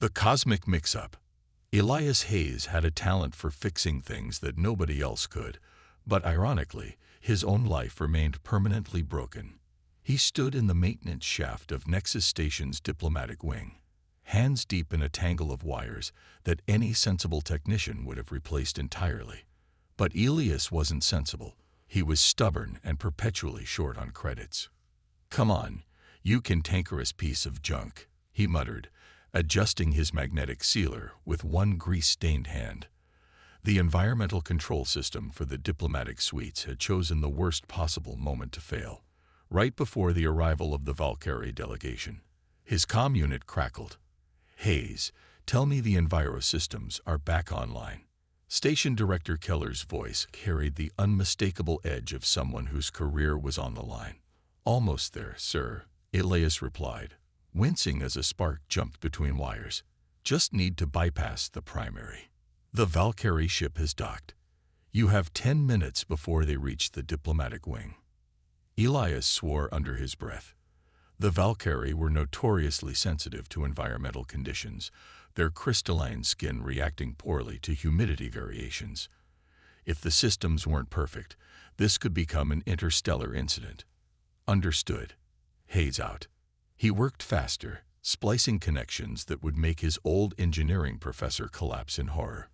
The Cosmic Mix-Up. Elias Hayes had a talent for fixing things that nobody else could, but ironically, his own life remained permanently broken. He stood in the maintenance shaft of Nexus Station's diplomatic wing, hands deep in a tangle of wires that any sensible technician would have replaced entirely. But Elias wasn't sensible. He was stubborn and perpetually short on credits. "Come on, you cantankerous piece of junk," he muttered, adjusting his magnetic sealer with one grease-stained hand. The environmental control system for the diplomatic suites had chosen the worst possible moment to fail, right before the arrival of the Valkyrie delegation. His comm unit crackled. "Hayes, tell me the enviro systems are back online." Station Director Keller's voice carried the unmistakable edge of someone whose career was on the line. "Almost there, sir," Elias replied, wincing as a spark jumped between wires. "Just need to bypass the primary. The Valkyrie ship has docked. You have 10 minutes before they reach the diplomatic wing." Elias swore under his breath. The Valkyrie were notoriously sensitive to environmental conditions, their crystalline skin reacting poorly to humidity variations. If the systems weren't perfect, this could become an interstellar incident. "Understood." Hayes out. He worked faster, splicing connections that would make his old engineering professor collapse in horror.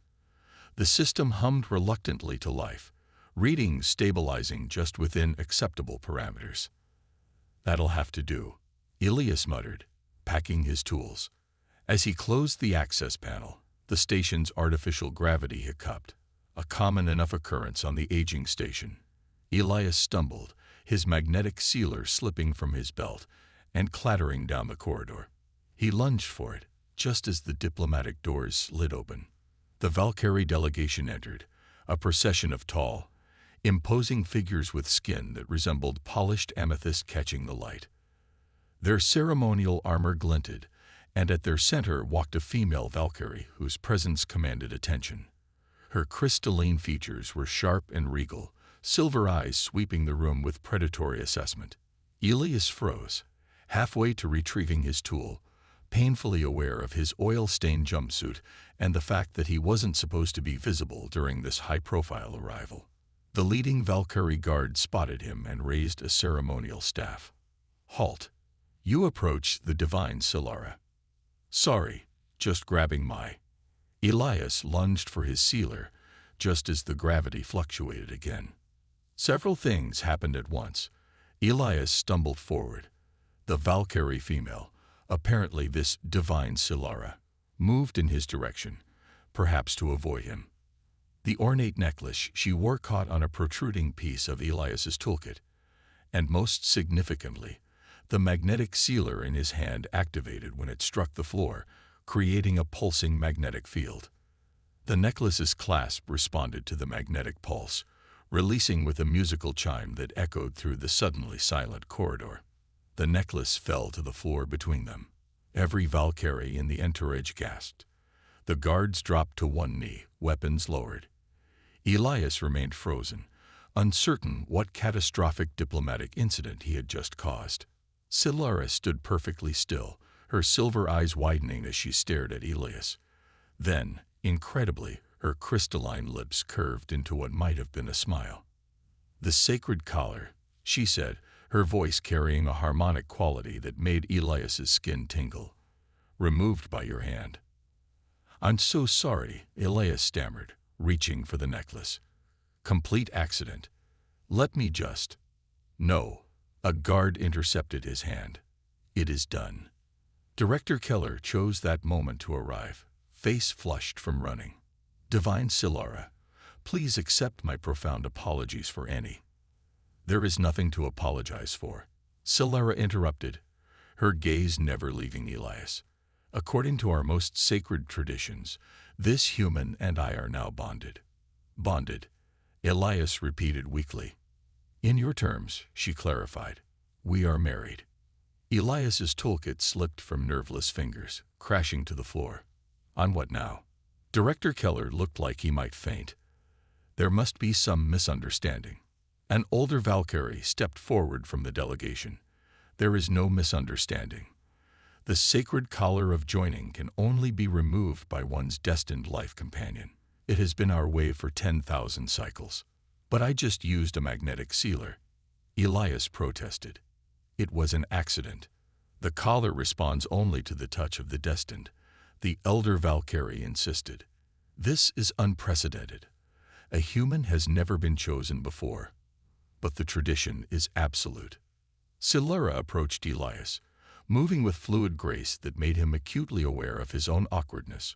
The system hummed reluctantly to life, readings stabilizing just within acceptable parameters. "That'll have to do," Elias muttered, packing his tools. As he closed the access panel, the station's artificial gravity hiccuped, a common enough occurrence on the aging station. Elias stumbled, his magnetic sealer slipping from his belt and clattering down the corridor. He lunged for it, just as the diplomatic doors slid open. The Valkyrie delegation entered, a procession of tall, imposing figures with skin that resembled polished amethyst catching the light. Their ceremonial armor glinted, and at their center walked a female Valkyrie whose presence commanded attention. Her crystalline features were sharp and regal, silver eyes sweeping the room with predatory assessment. Elias froze, halfway to retrieving his tool, painfully aware of his oil-stained jumpsuit and the fact that he wasn't supposed to be visible during this high-profile arrival. The leading Valkyrie guard spotted him and raised a ceremonial staff. "Halt. You approach the divine Solara." "Sorry, just grabbing my—" Elias lunged for his sealer, just as the gravity fluctuated again. Several things happened at once. Elias stumbled forward. The Valkyrie female, apparently this divine Solara, moved in his direction, perhaps to avoid him. The ornate necklace she wore caught on a protruding piece of Elias's toolkit, and most significantly, the magnetic sealer in his hand activated when it struck the floor, creating a pulsing magnetic field. The necklace's clasp responded to the magnetic pulse, releasing with a musical chime that echoed through the suddenly silent corridor. The necklace fell to the floor between them. Every Valkyrie in the entourage gasped. The guards dropped to one knee, weapons lowered. Elias remained frozen, uncertain what catastrophic diplomatic incident he had just caused. Solara stood perfectly still, her silver eyes widening as she stared at Elias. Then, incredibly, her crystalline lips curved into what might have been a smile. "The sacred collar," she said, her voice carrying a harmonic quality that made Elias's skin tingle. "Removed by your hand." "I'm so sorry," Elias stammered, reaching for the necklace. "Complete accident. Let me just—" "No." A guard intercepted his hand. "It is done." Director Keller chose that moment to arrive, face flushed from running. "Divine Solara, please accept my profound apologies for any—" "There is nothing to apologize for," Solara interrupted, her gaze never leaving Elias. "According to our most sacred traditions, this human and I are now bonded." "Bonded," Elias repeated weakly. "In your terms," she clarified, "we are married." Elias's toolkit slipped from nerveless fingers, crashing to the floor. "On what now?" Director Keller looked like he might faint. There must be some misunderstanding. An older Valkyrie stepped forward from the delegation. "There is no misunderstanding. The sacred collar of joining can only be removed by one's destined life companion. It has been our way for 10,000 cycles. But I just used a magnetic sealer. Elias protested. It was an accident. The collar responds only to the touch of the destined, the elder Valkyrie insisted. This is unprecedented. A human has never been chosen before. But the tradition is absolute. Silara approached Elias, moving with fluid grace that made him acutely aware of his own awkwardness.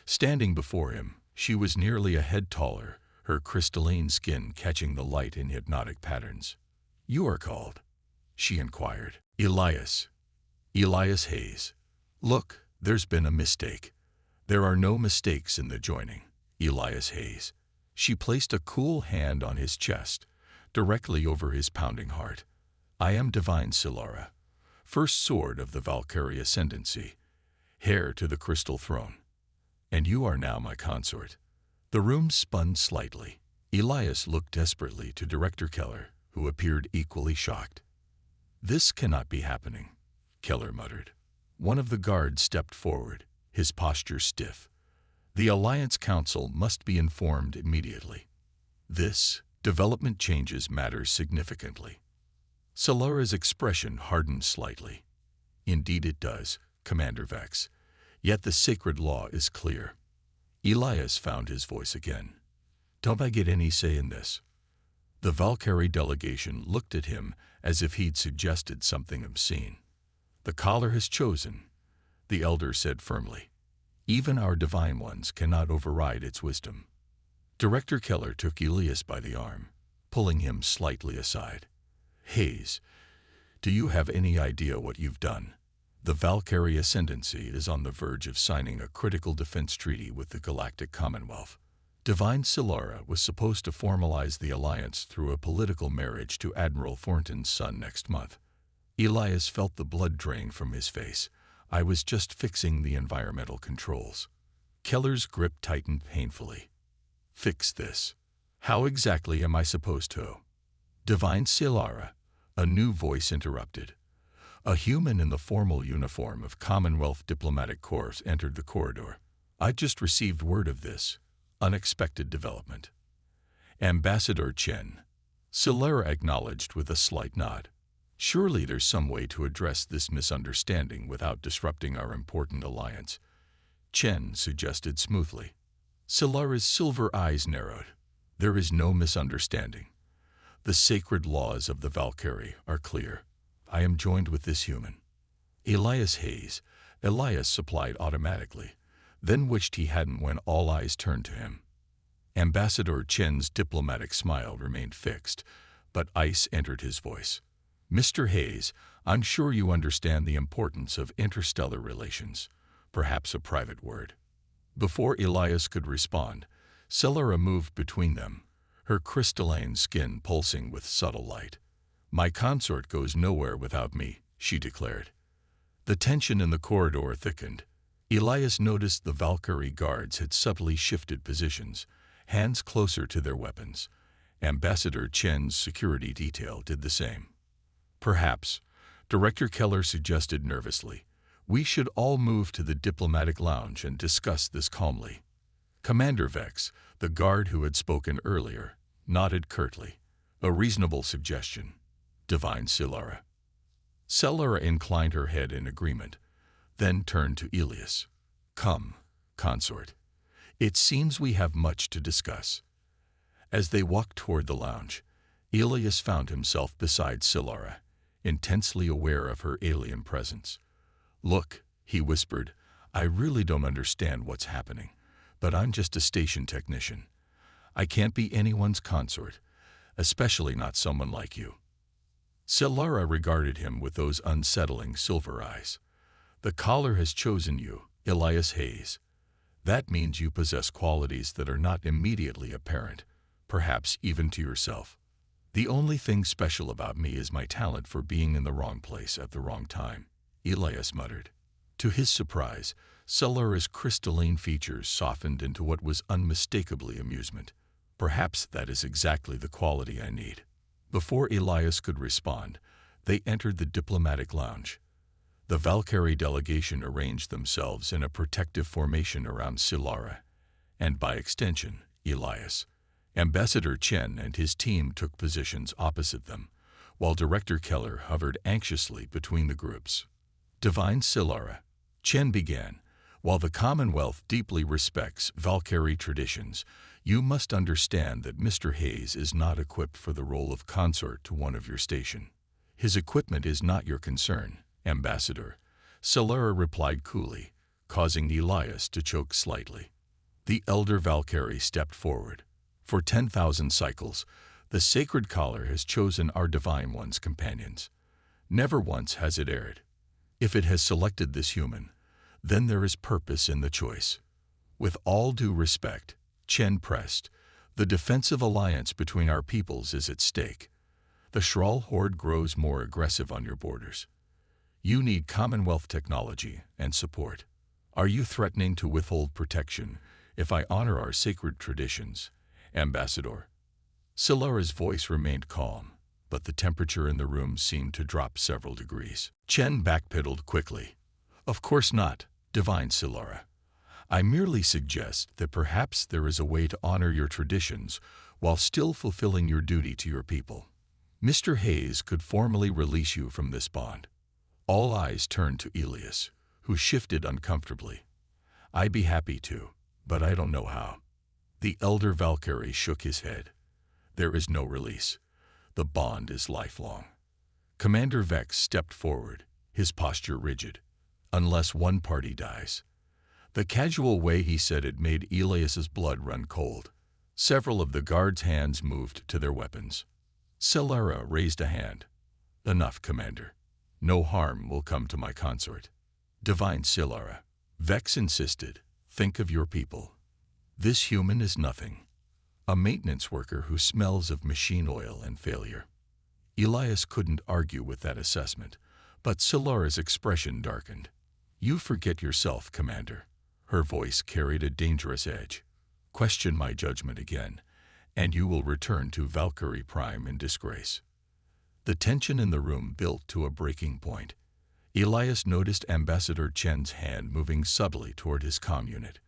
Standing before him, she was nearly a head taller, her crystalline skin catching the light in hypnotic patterns. "You are called?" she inquired. "Elias. Elias Hayes." "Look, there's been a mistake." "There are no mistakes in the joining, Elias Hayes." She placed a cool hand on his chest, directly over his pounding heart. "I am Divine Silara, first sword of the Valkyrie Ascendancy, heir to the Crystal Throne. And you are now my consort." The room spun slightly. Elias looked desperately to Director Keller, who appeared equally shocked. "This cannot be happening," Keller muttered. One of the guards stepped forward, his posture stiff. "The Alliance Council must be informed immediately. This development changes matters significantly." Silara's expression hardened slightly. "Indeed it does, Commander Vex. Yet the sacred law is clear." Elias found his voice again. "Don't I get any say in this?" The Valkyrie delegation looked at him as if he'd suggested something obscene. "The collar has chosen," the elder said firmly. "Even our divine ones cannot override its wisdom." Director Keller took Elias by the arm, pulling him slightly aside. "Hayes, do you have any idea what you've done? The Valkyrie Ascendancy is on the verge of signing a critical defense treaty with the Galactic Commonwealth. Divine Silara was supposed to formalize the alliance through a political marriage to Admiral Thornton's son next month." Elias felt the blood drain from his face. "I was just fixing the environmental controls." Keller's grip tightened painfully. "Fix this? How exactly am I supposed to?" "Divine Silara," a new voice interrupted. A human in the formal uniform of Commonwealth Diplomatic Corps entered the corridor. "I just received word of this unexpected development." "Ambassador Chen," Silara acknowledged with a slight nod. "Surely there's some way to address this misunderstanding without disrupting our important alliance," Chen suggested smoothly. Silara's silver eyes narrowed. "There is no misunderstanding. The sacred laws of the Valkyrie are clear. I am joined with this human." "Elias Hayes," Elias supplied automatically, then wished he hadn't when all eyes turned to him. Ambassador Chen's diplomatic smile remained fixed, but ice entered his voice. "Mr. Hayes, I'm sure you understand the importance of interstellar relations. Perhaps a private word." Before Elias could respond, Silara moved between them, her crystalline skin pulsing with subtle light. "My consort goes nowhere without me," she declared. The tension in the corridor thickened. Elias noticed the Valkyrie guards had subtly shifted positions, hands closer to their weapons. Ambassador Chen's security detail did the same. "Perhaps," Director Keller suggested nervously, "we should all move to the diplomatic lounge and discuss this calmly." Commander Vex, the guard who had spoken earlier, nodded curtly. "A reasonable suggestion, Divine Silara." Silara inclined her head in agreement, then turned to Elias. "Come, consort. It seems we have much to discuss." As they walked toward the lounge, Elias found himself beside Silara, intensely aware of her alien presence. "Look," he whispered, "I really don't understand what's happening, but I'm just a station technician. I can't be anyone's consort, especially not someone like you." Silara regarded him with those unsettling silver eyes. "The collar has chosen you, Elias Hayes. That means you possess qualities that are not immediately apparent, perhaps even to yourself. The only thing special about me is my talent for being in the wrong place at the wrong time," Elias muttered. To his surprise, Silara's crystalline features softened into what was unmistakably amusement. "Perhaps that is exactly the quality I need." Before Elias could respond, they entered the diplomatic lounge. The Valkyrie delegation arranged themselves in a protective formation around Silara, and by extension, Elias. Ambassador Chen and his team took positions opposite them, while Director Keller hovered anxiously between the groups. Divine Silara, Chen began, while the Commonwealth deeply respects Valkyrie traditions, you must understand that Mr. Hayes is not equipped for the role of consort to one of your station. His equipment is not your concern, Ambassador, Silara replied coolly, causing Elias to choke slightly. The elder Valkyrie stepped forward. For 10,000 cycles, the sacred collar has chosen our Divine One's companions. Never once has it erred. If it has selected this human, then there is purpose in the choice. With all due respect, Chen pressed, the defensive alliance between our peoples is at stake. The Shral horde grows more aggressive on your borders. You need Commonwealth technology and support. Are you threatening to withhold protection if I honor our sacred traditions, Ambassador? Silara's voice remained calm, but the temperature in the room seemed to drop several degrees. Chen backpedaled quickly. Of course not, Divine Silara. I merely suggest that perhaps there is a way to honor your traditions while still fulfilling your duty to your people. Mr. Hayes could formally release you from this bond. All eyes turned to Elias, who shifted uncomfortably. I'd be happy to, but I don't know how. The elder Valkyrie shook his head. There is no release. The bond is lifelong. Commander Vex stepped forward, his posture rigid. Unless one party dies. The casual way he said it made Elias's blood run cold. Several of the guards' hands moved to their weapons. Silara raised a hand. Enough, Commander. No harm will come to my consort. Divine Silara, Vex insisted, think of your people. This human is nothing. A maintenance worker who smells of machine oil and failure. Elias couldn't argue with that assessment, but Silara's expression darkened. You forget yourself, Commander. Her voice carried a dangerous edge. Question my judgment again, and you will return to Valkyrie Prime in disgrace. The tension in the room built to a breaking point. Elias noticed Ambassador Chen's hand moving subtly toward his comm unit.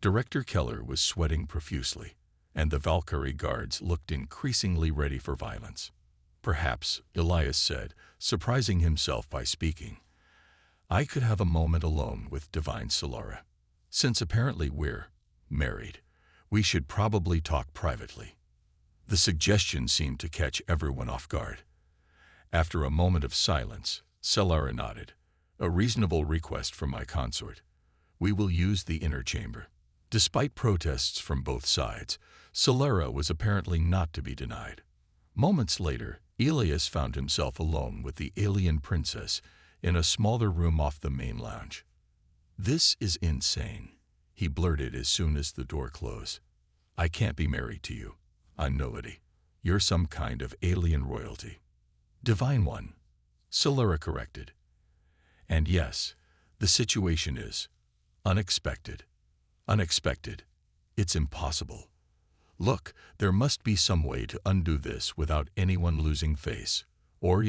Director Keller was sweating profusely, and the Valkyrie guards looked increasingly ready for violence. Perhaps, Elias said, surprising himself by speaking, I could have a moment alone with Divine Silara. Since apparently we're married, we should probably talk privately. The suggestion seemed to catch everyone off guard. After a moment of silence, Silara nodded. A reasonable request from my consort. We will use the inner chamber. Despite protests from both sides, Silara was apparently not to be denied. Moments later, Elias found himself alone with the alien princess in a smaller room off the main lounge. This is insane, he blurted as soon as the door closed. I can't be married to you. I'm nobody. You're some kind of alien royalty. Divine One, Silara corrected. And yes, the situation is unexpected. Unexpected. It's impossible. Look, there must be some way to undo this without anyone losing face. Or,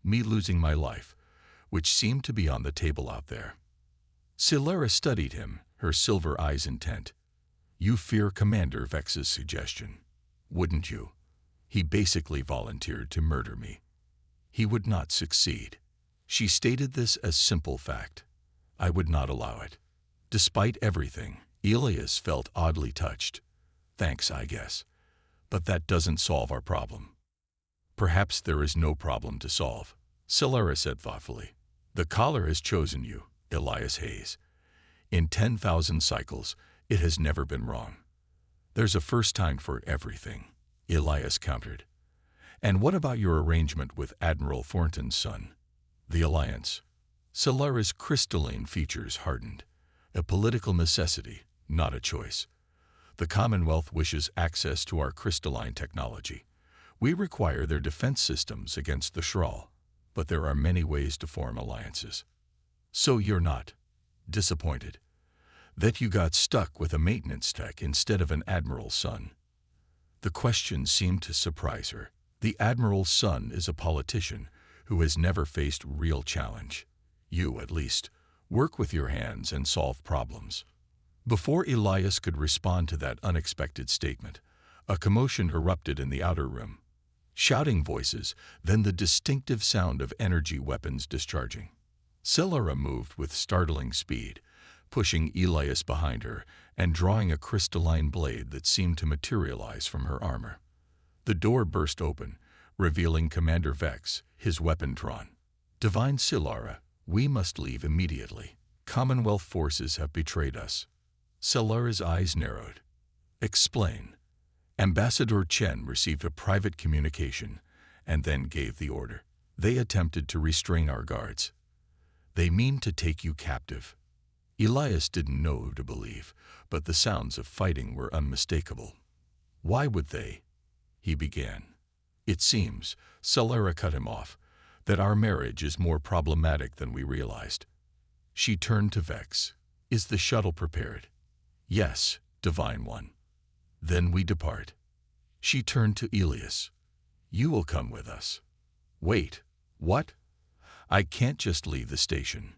me losing my life, which seemed to be on the table out there. Silara studied him, her silver eyes intent. You fear Commander Vex's suggestion, wouldn't you? He basically volunteered to murder me. He would not succeed. She stated this as simple fact. I would not allow it. Despite everything, Elias felt oddly touched. Thanks, I guess. But that doesn't solve our problem. Perhaps there is no problem to solve, Silara said thoughtfully. The collar has chosen you, Elias Hayes. In 10,000 cycles, it has never been wrong. There's a first time for everything, Elias countered. And what about your arrangement with Admiral Thornton's son? The alliance. Silara's crystalline features hardened. A political necessity, not a choice. The Commonwealth wishes access to our crystalline technology. We require their defense systems against the Shral, but there are many ways to form alliances. So you're not disappointed that you got stuck with a maintenance tech instead of an admiral's son? The question seemed to surprise her. The admiral's son is a politician who has never faced real challenge. You, at least, work with your hands and solve problems." Before Elias could respond to that unexpected statement, a commotion erupted in the outer room. Shouting voices, then the distinctive sound of energy weapons discharging. Silara moved with startling speed, pushing Elias behind her and drawing a crystalline blade that seemed to materialize from her armor. The door burst open, revealing Commander Vex, his weapon drawn. "Divine Silara, we must leave immediately. Commonwealth forces have betrayed us." Silara's eyes narrowed. "Explain." Ambassador Chen received a private communication and then gave the order. "They attempted to restrain our guards. They mean to take you captive." Elias didn't know who to believe, but the sounds of fighting were unmistakable. "Why would they?" he began. "It seems," Silara cut him off, "that our marriage is more problematic than we realized." She turned to Vex. "Is the shuttle prepared?" "Yes, Divine One." "Then we depart." She turned to Elias. "You will come with us." "Wait, what?" "I can't just leave the station.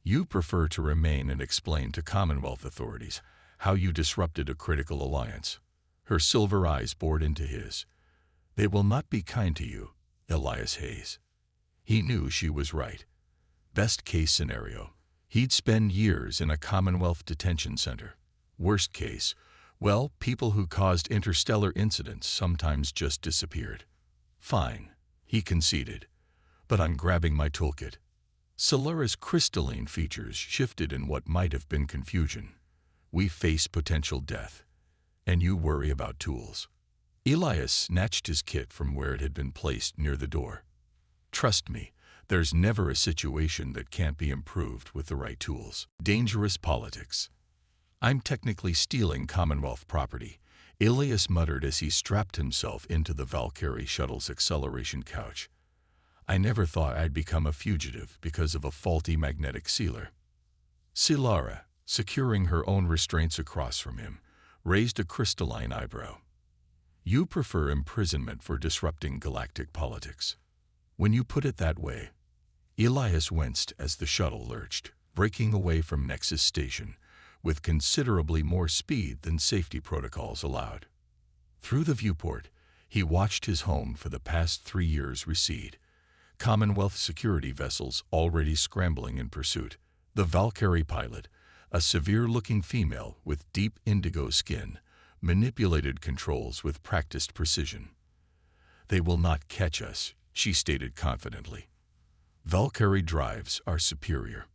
You prefer to remain and explain to Commonwealth authorities how you disrupted a critical alliance." Her silver eyes bored into his. "They will not be kind to you, Elias Hayes." He knew she was right. Best case scenario, he'd spend years in a Commonwealth detention center. Worst case, well, people who caused interstellar incidents sometimes just disappeared. "Fine," he conceded, "but I'm grabbing my toolkit." Silara's crystalline features shifted in what might have been confusion. "We face potential death, and you worry about tools." Elias snatched his kit from where it had been placed near the door. "Trust me, there's never a situation that can't be improved with the right tools." Dangerous politics. "I'm technically stealing Commonwealth property," Elias muttered as he strapped himself into the Valkyrie shuttle's acceleration couch. "I never thought I'd become a fugitive because of a faulty magnetic sealer." Silara, securing her own restraints across from him, raised a crystalline eyebrow. "You prefer imprisonment for disrupting galactic politics." "When you put it that way." Elias winced as the shuttle lurched, breaking away from Nexus Station, with considerably more speed than safety protocols allowed. Through the viewport, he watched his home for the past 3 years recede. Commonwealth security vessels already scrambling in pursuit. The Valkyrie pilot, a severe-looking female with deep indigo skin, manipulated controls with practiced precision. "They will not catch us," she stated confidently. "Valkyrie drives are superior."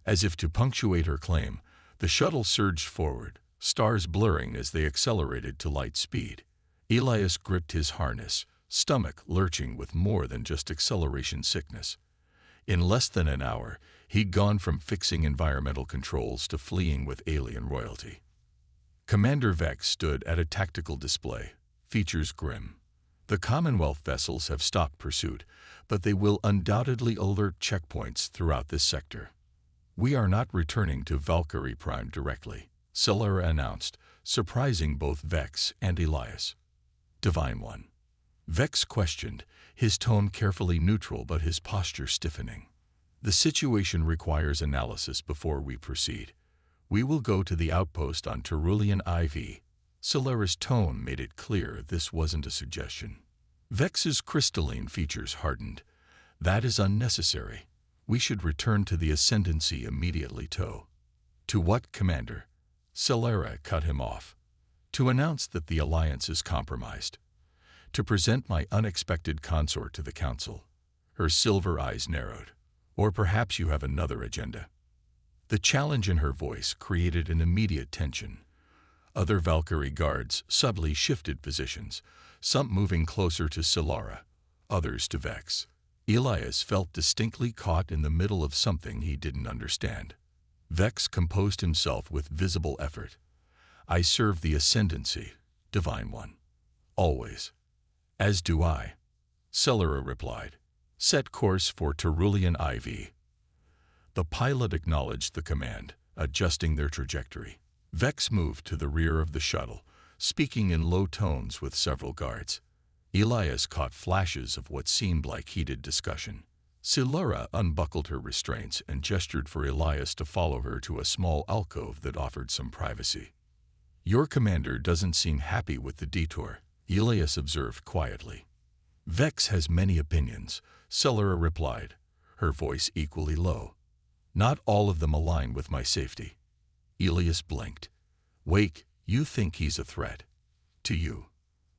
As if to punctuate her claim, the shuttle surged forward, stars blurring as they accelerated to light speed. Elias gripped his harness, stomach lurching with more than just acceleration sickness. In less than an hour, he'd gone from fixing environmental controls to fleeing with alien royalty. Commander Vex stood at a tactical display, features grim. "The Commonwealth vessels have stopped pursuit, but they will undoubtedly alert checkpoints throughout this sector." "We are not returning to Valkyrie Prime directly," Silara announced, surprising both Vex and Elias. "Divine One." Vex questioned, his tone carefully neutral but his posture stiffening. "The situation requires analysis before we proceed. We will go to the outpost on Terulian IV." Silara's tone made it clear this wasn't a suggestion. Vex's crystalline features hardened. "That is unnecessary. We should return to the Ascendancy immediately, To." "To what, Commander?" Silara cut him off. "To announce that the Alliance is compromised. To present my unexpected consort to the Council." Her silver eyes narrowed. "Or perhaps you have another agenda." The challenge in her voice created an immediate tension. Other Valkyrie guards subtly shifted positions, some moving closer to Silara, others to Vex. Elias felt distinctly caught in the middle of something he didn't understand. Vex composed himself with visible effort. "I serve the Ascendancy, Divine One. Always." "As do I," Silara replied. "Set course for Terulian IV." The pilot acknowledged the command, adjusting their trajectory. Vex moved to the rear of the shuttle, speaking in low tones with several guards. Elias caught flashes of what seemed like heated discussion. Silura unbuckled her restraints and gestured for Elias to follow her to a small alcove that offered some privacy. "Your commander doesn't seem happy with the detour," Elias observed quietly. "Vex has many opinions," Silura replied, her voice equally low. "Not all of them align with my safety." Elias blinked. "Wake, you think he's a threat?" "To you."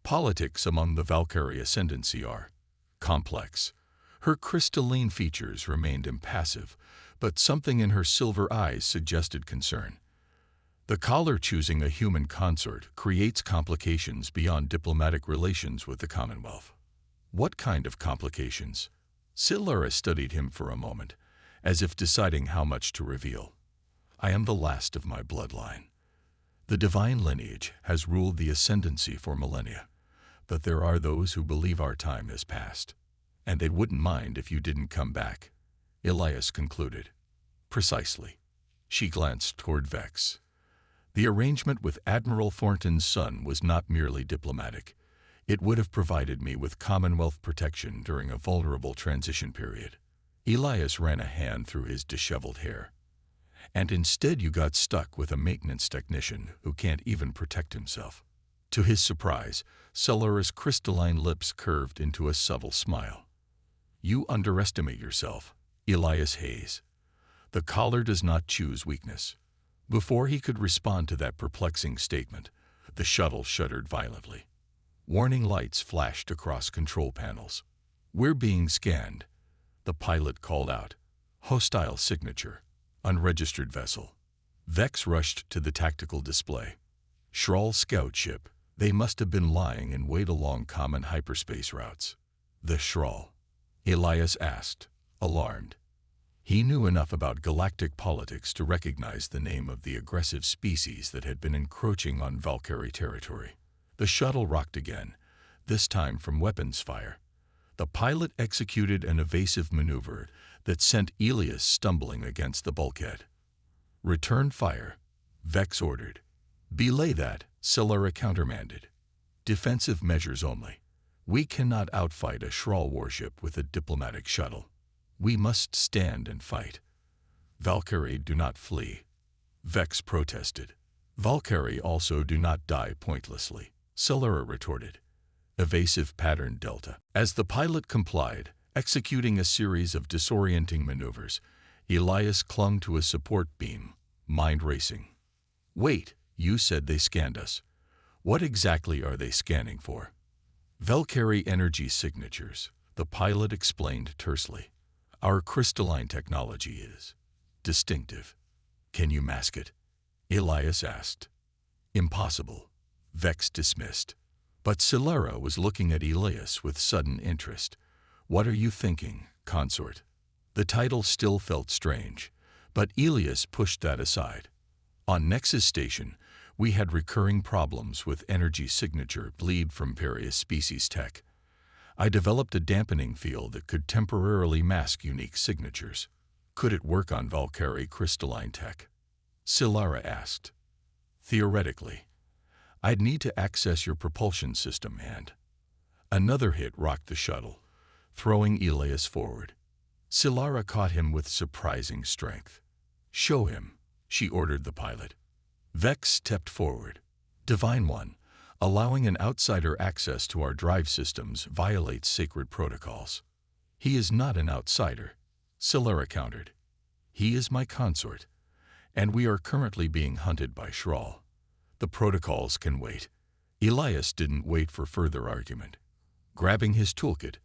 "Politics among the Valkyrie ascendancy are complex." Her crystalline features remained impassive, but something in her silver eyes suggested concern. "The Collar choosing a human consort creates complications beyond diplomatic relations with the Commonwealth." "What kind of complications?" Silura studied him for a moment, as if deciding how much to reveal. "I am the last of my bloodline. The divine lineage has ruled the ascendancy for millennia, but there are those who believe our time has passed, and they wouldn't mind if you didn't come back," Elias concluded. "Precisely." She glanced toward Vex. The arrangement with Admiral Thornton's son was not merely diplomatic. It would have provided me with Commonwealth protection during a vulnerable transition period. Elias ran a hand through his disheveled hair. "And instead you got stuck with a maintenance technician who can't even protect himself." To his surprise, Silura's crystalline lips curved into a subtle smile. "You underestimate yourself, Elias Hayes. The Collar does not choose weakness." Before he could respond to that perplexing statement, the shuttle shuddered violently. Warning lights flashed across control panels. "We're being scanned," the pilot called out. "Hostile signature. Unregistered vessel." Vex rushed to the tactical display. Shral scout ship. They must have been lying in wait along common hyperspace routes. "The Shral?" Elias asked, alarmed. He knew enough about galactic politics to recognize the name of the aggressive species that had been encroaching on Valkyrie territory. The shuttle rocked again, this time from weapons fire. The pilot executed an evasive maneuver that sent Elias stumbling against the bulkhead. "Return fire," Vex ordered. "Belay that," Silura countermanded. "Defensive measures only. We cannot outfight a Shral warship with a diplomatic shuttle. We must stand and fight." "Valkyrie do not flee," Vex protested. "Valkyrie also do not die pointlessly," Silura retorted. "Evasive pattern delta." As the pilot complied, executing a series of disorienting maneuvers, Elias clung to a support beam, mind racing. "Wait, you said they scanned us. What exactly are they scanning for?" "Valkyrie energy signatures," the pilot explained tersely. "Our crystalline technology is distinctive." "Can you mask it?" Elias asked. "Impossible," Vex dismissed. But Silura was looking at Elias with sudden interest. "What are you thinking, consort?" The title still felt strange, but Elias pushed that aside. "On Nexus Station, we had recurring problems with energy signature bleed from various species tech. I developed a dampening field that could temporarily mask unique signatures." "Could it work on Valkyrie crystalline tech?" Silura asked. "Theoretically. I'd need to access your propulsion system and—" Another hit rocked the shuttle, throwing Elias forward. Silura caught him with surprising strength. "Show him," she ordered the pilot. Vex stepped forward. "Divine One, allowing an outsider access to our drive systems violates sacred protocols." "He is not an outsider," Silura countered. "He is my consort, and we are currently being hunted by Shral. The protocols can wait." Elias didn't wait for further argument. Grabbing his toolkit,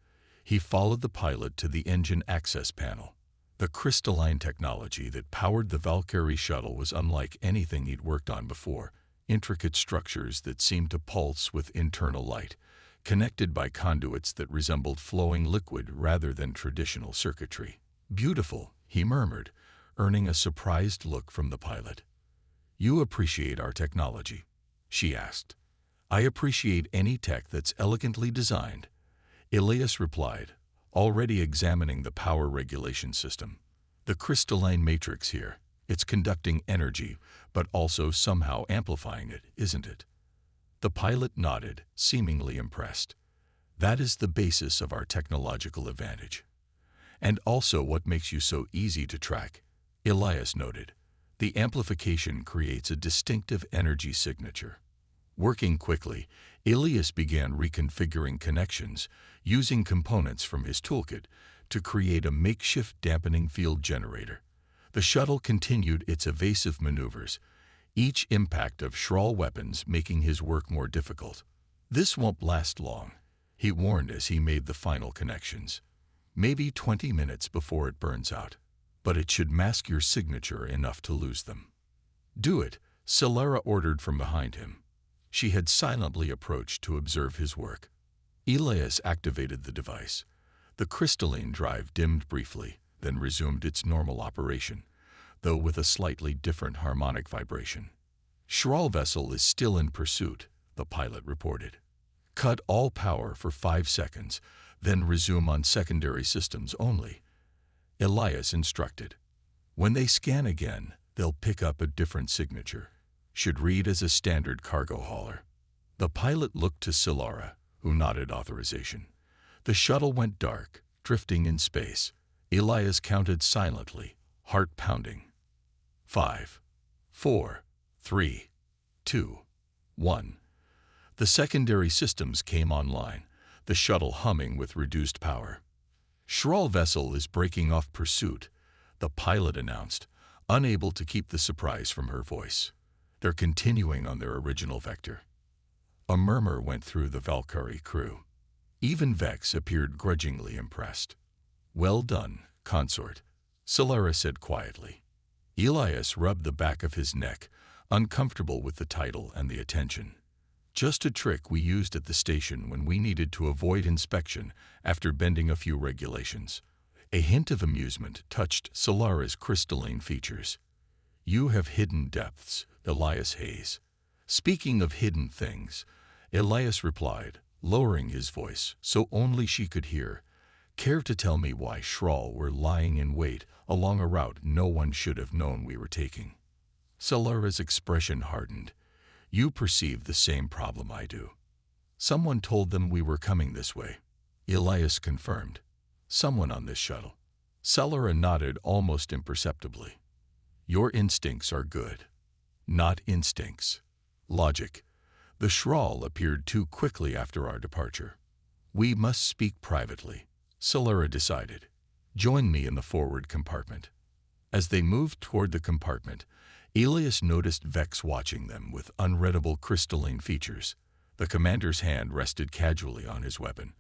he followed the pilot to the engine access panel. The crystalline technology that powered the Valkyrie shuttle was unlike anything he'd worked on before. Intricate structures that seemed to pulse with internal light, connected by conduits that resembled flowing liquid rather than traditional circuitry. "Beautiful," he murmured, earning a surprised look from the pilot. "You appreciate our technology?" she asked. "I appreciate any tech that's elegantly designed," Elias replied, already examining the power regulation system. "The crystalline matrix here, it's conducting energy, but also somehow amplifying it, isn't it?" The pilot nodded, seemingly impressed. "That is the basis of our technological advantage. And also what makes you so easy to track, Elias noted. The amplification creates a distinctive energy signature. Working quickly, Elias began reconfiguring connections, using components from his toolkit to create a makeshift dampening field generator. The shuttle continued its evasive maneuvers, each impact of Shral weapons making his work more difficult. "This won't last long," he warned as he made the final connections. "Maybe 20 minutes before it burns out, but it should mask your signature enough to lose them." "Do it," Solara ordered from behind him. She had silently approached to observe his work. Elias activated the device. The crystalline drive dimmed briefly, then resumed its normal operation, though with a slightly different harmonic vibration. "Shral vessel is still in pursuit," the pilot reported. "Cut all power for 5 seconds, then resume on secondary systems only," Elias instructed. "When they scan again, they'll pick up a different signature. Should read as a standard cargo hauler." The pilot looked to Solara, who nodded authorization. The shuttle went dark, drifting in space. Elias counted silently, heart pounding. 5, 4, 3, 2, 1. The secondary systems came online, the shuttle humming with reduced power. "Shral vessel is breaking off pursuit," the pilot announced, unable to keep the surprise from her voice. "They're continuing on their original vector." A murmur went through the Valkyrie crew. Even Vex appeared grudgingly impressed. "Well done, consort," Solara said quietly. Elias rubbed the back of his neck, uncomfortable with the title and the attention. "Just a trick we used at the station when we needed to avoid inspection after bending a few regulations." A hint of amusement touched Solara's crystalline features. "You have hidden depths, Elias Hayes." "Speaking of hidden things," Elias replied, lowering his voice so only she could hear, "care to tell me why Shral were lying in wait along a route no one should have known we were taking?" Solara's expression hardened. "You perceive the same problem I do." "Someone told them we were coming this way," Elias confirmed. "Someone on this shuttle." Solara nodded almost imperceptibly. "Your instincts are good." "Not instincts. Logic. The Shral appeared too quickly after our departure." "We must speak privately," Solara decided. "Join me in the forward compartment." As they moved toward the compartment, Elias noticed Vex watching them with unreadable crystalline features. The commander's hand rested casually on his weapon,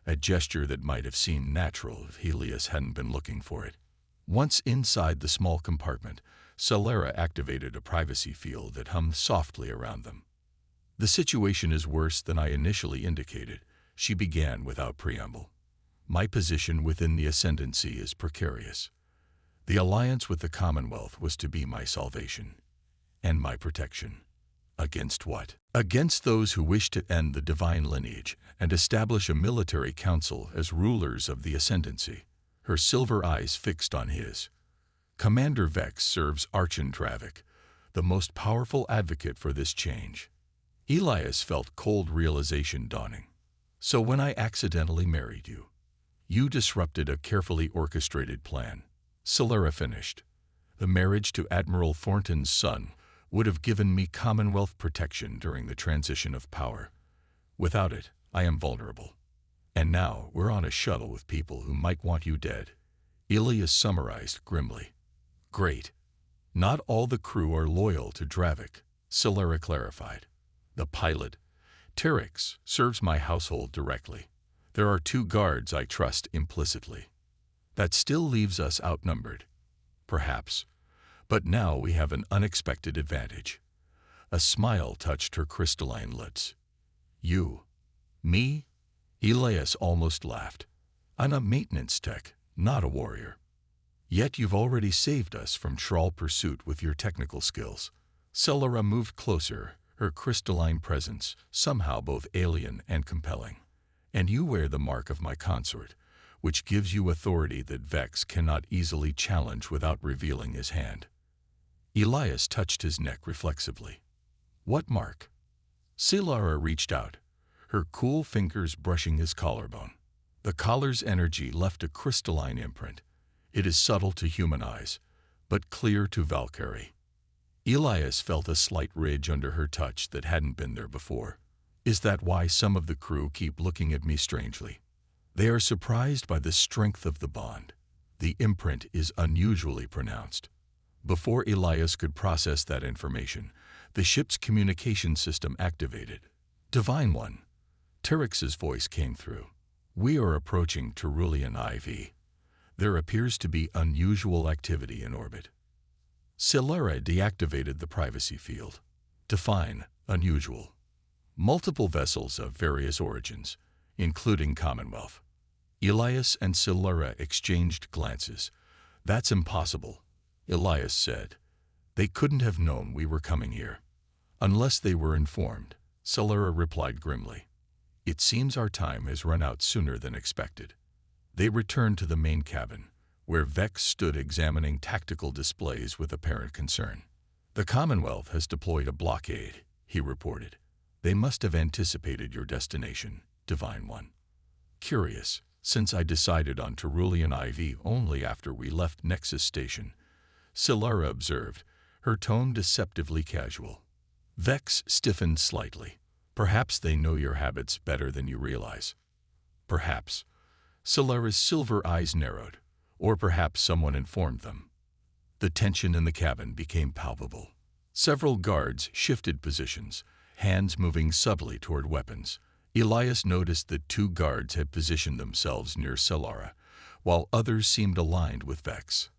a gesture that might have seemed natural if Elias hadn't been looking for it. Once inside the small compartment, Solara activated a privacy field that hummed softly around them. "The situation is worse than I initially indicated," she began without preamble. "My position within the Ascendancy is precarious. The alliance with the Commonwealth was to be my salvation and my protection. Against what? Against those who wish to end the divine lineage and establish a military council as rulers of the Ascendancy." Her silver eyes fixed on his. "Commander Vex serves Archon Dravik, the most powerful advocate for this change." Elias felt cold realization dawning. "So when I accidentally married you, you disrupted a carefully orchestrated plan," Solara finished. "The marriage to Admiral Thornton's son would have given me Commonwealth protection during the transition of power. Without it, I am vulnerable. And now we're on a shuttle with people who might want you dead." Elias summarized grimly. "Great. Not all the crew are loyal to Dravik," Solara clarified. "The pilot, Terex, serves my household directly. There are 2 guards I trust implicitly. That still leaves us outnumbered. Perhaps. But now we have an unexpected advantage." A smile touched her crystalline lips. "You? Me?" Elias almost laughed. "I'm a maintenance tech, not a warrior. Yet you've already saved us from Shral pursuit with your technical skills." Solara moved closer, her crystalline presence somehow both alien and compelling. "And you wear the mark of my consort, which gives you authority that Vex cannot easily challenge without revealing his hand." Elias touched his neck reflexively. "What mark?" Solara reached out, her cool fingers brushing his collarbone. The collar's energy left a crystalline imprint. It is subtle to human eyes, but clear to Valkyrie. Elias felt a slight ridge under her touch that hadn't been there before. Is that why some of the crew keep looking at me strangely? They are surprised by the strength of the bond. The imprint is unusually pronounced. Before Elias could process that information, the ship's communication system activated. Divine One. Tyrix's voice came through. We are approaching Terulian IV. There appears to be unusual activity in orbit. Silara deactivated the privacy field. Define unusual. Multiple vessels of various origins, including Commonwealth. Elias and Silara exchanged glances. That's impossible, Elias said. They couldn't have known we were coming here. Unless they were informed, Silara replied grimly. It seems our time has run out sooner than expected. They returned to the main cabin, where Vex stood examining tactical displays with apparent concern. The Commonwealth has deployed a blockade, he reported. They must have anticipated your destination, Divine One. Curious, since I decided on Terulian IV only after we left Nexus Station, Silara observed, her tone deceptively casual. Vex stiffened slightly. Perhaps they know your habits better than you realize. Perhaps. Silara's silver eyes narrowed. Or perhaps someone informed them. The tension in the cabin became palpable. Several guards shifted positions, hands moving subtly toward weapons. Elias noticed that 2 guards had positioned themselves near Silara, while others seemed aligned with Vex.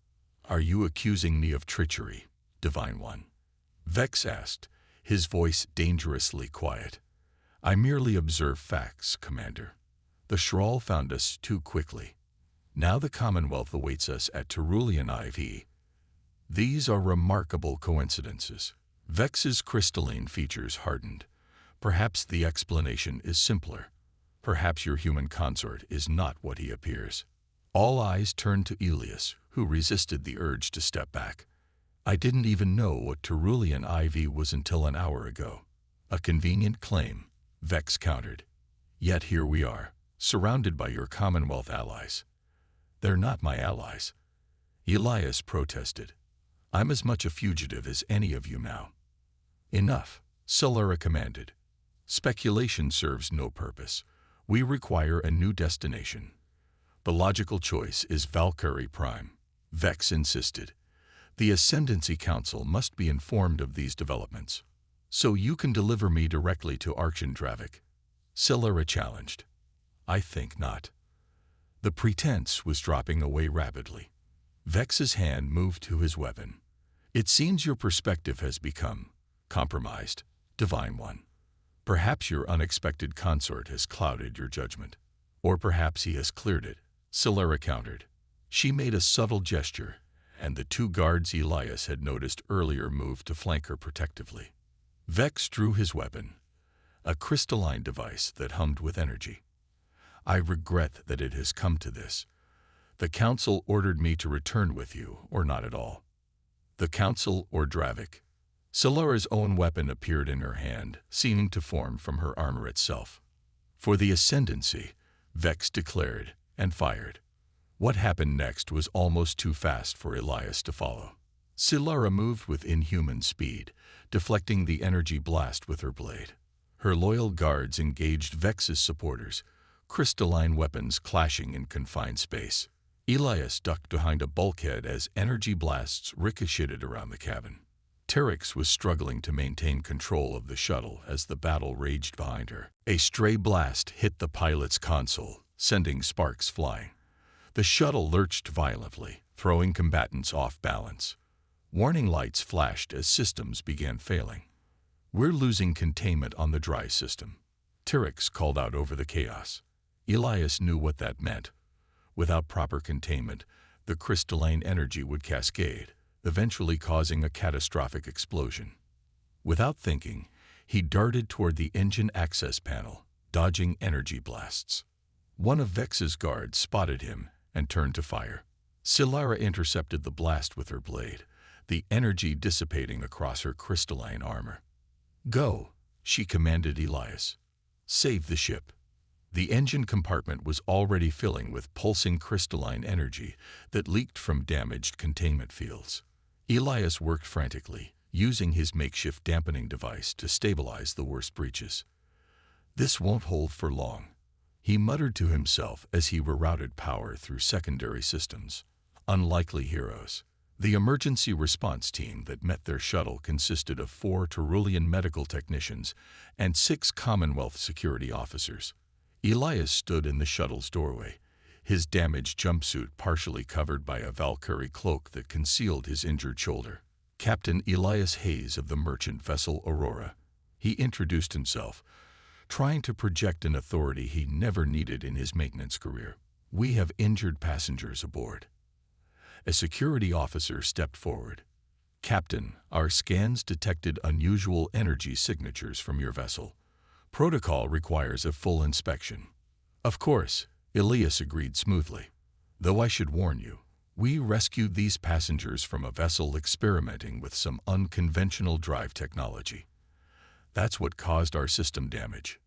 Are you accusing me of treachery, Divine One? Vex asked, his voice dangerously quiet. I merely observe facts, Commander. The Shral found us too quickly. Now the Commonwealth awaits us at Terulian IV. These are remarkable coincidences. Vex's crystalline features hardened. Perhaps the explanation is simpler. Perhaps your human consort is not what he appears. All eyes turned to Elias, who resisted the urge to step back. I didn't even know what Terulian IV was until an hour ago. A convenient claim, Vex countered. Yet here we are, surrounded by your Commonwealth allies. They're not my allies. Elias protested. I'm as much a fugitive as any of you now. Enough, Silara commanded. Speculation serves no purpose. We require a new destination. The logical choice is Valkyrie Prime, Vex insisted. The Ascendancy Council must be informed of these developments. So you can deliver me directly to Archandravik, Silara challenged. I think not. The pretense was dropping away rapidly. Vex's hand moved to his weapon. It seems your perspective has become compromised, Divine One. Perhaps your unexpected consort has clouded your judgment. Or perhaps he has cleared it, Silara countered. She made a subtle gesture, and the 2 guards Elias had noticed earlier moved to flank her protectively. Vex drew his weapon, a crystalline device that hummed with energy. I regret that it has come to this. The Council ordered me to return with you, or not at all. The Council or Dravik. Silara's own weapon appeared in her hand, seeming to form from her armor itself. For the Ascendancy, Vex declared, and fired. What happened next was almost too fast for Elias to follow. Silara moved with inhuman speed, deflecting the energy blast with her blade. Her loyal guards engaged Vex's supporters, crystalline weapons clashing in confined space. Elias ducked behind a bulkhead as energy blasts ricocheted around the cabin. Tyrix was struggling to maintain control of the shuttle as the battle raged behind her. A stray blast hit the pilot's console, sending sparks flying. The shuttle lurched violently, throwing combatants off balance. Warning lights flashed as systems began failing. We're losing containment on the drive system, Tyrix called out over the chaos. Elias knew what that meant. Without proper containment, the crystalline energy would cascade, eventually causing a catastrophic explosion. Without thinking, he darted toward the engine access panel, dodging energy blasts. One of Vex's guards spotted him and turned to fire. Silara intercepted the blast with her blade, the energy dissipating across her crystalline armor. Go, she commanded Elias. Save the ship. The engine compartment was already filling with pulsing crystalline energy that leaked from damaged containment fields. Elias worked frantically, using his makeshift dampening device to stabilize the worst breaches. "This won't hold for long," he muttered to himself as he rerouted power through secondary systems. Unlikely heroes. The emergency response team that met their shuttle consisted of 4 Tyrolean medical technicians and 6 Commonwealth security officers. Elias stood in the shuttle's doorway, his damaged jumpsuit partially covered by a Valkyrie cloak that concealed his injured shoulder. "Captain Elias Hayes of the merchant vessel Aurora," he introduced himself, trying to project an authority he never needed in his maintenance career. "We have injured passengers aboard." A security officer stepped forward. "Captain, our scans detected unusual energy signatures from your vessel. Protocol requires a full inspection." "Of course," Elias agreed smoothly. "Though I should warn you, we rescued these passengers from a vessel experimenting with some unconventional drive technology. That's what caused our system damage."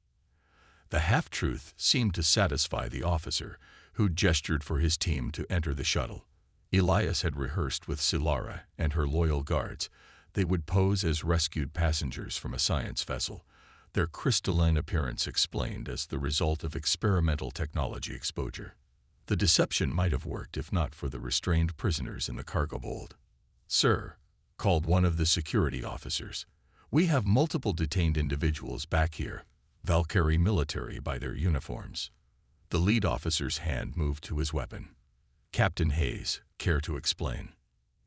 The half-truth seemed to satisfy the officer, who gestured for his team to enter the shuttle. Elias had rehearsed with Silara and her loyal guards. They would pose as rescued passengers from a science vessel, their crystalline appearance explained as the result of experimental technology exposure. The deception might have worked if not for the restrained prisoners in the cargo hold. "Sir," called one of the security officers, "we have multiple detained individuals back here, Valkyrie military by their uniforms." The lead officer's hand moved to his weapon. "Captain Hayes, care to explain?"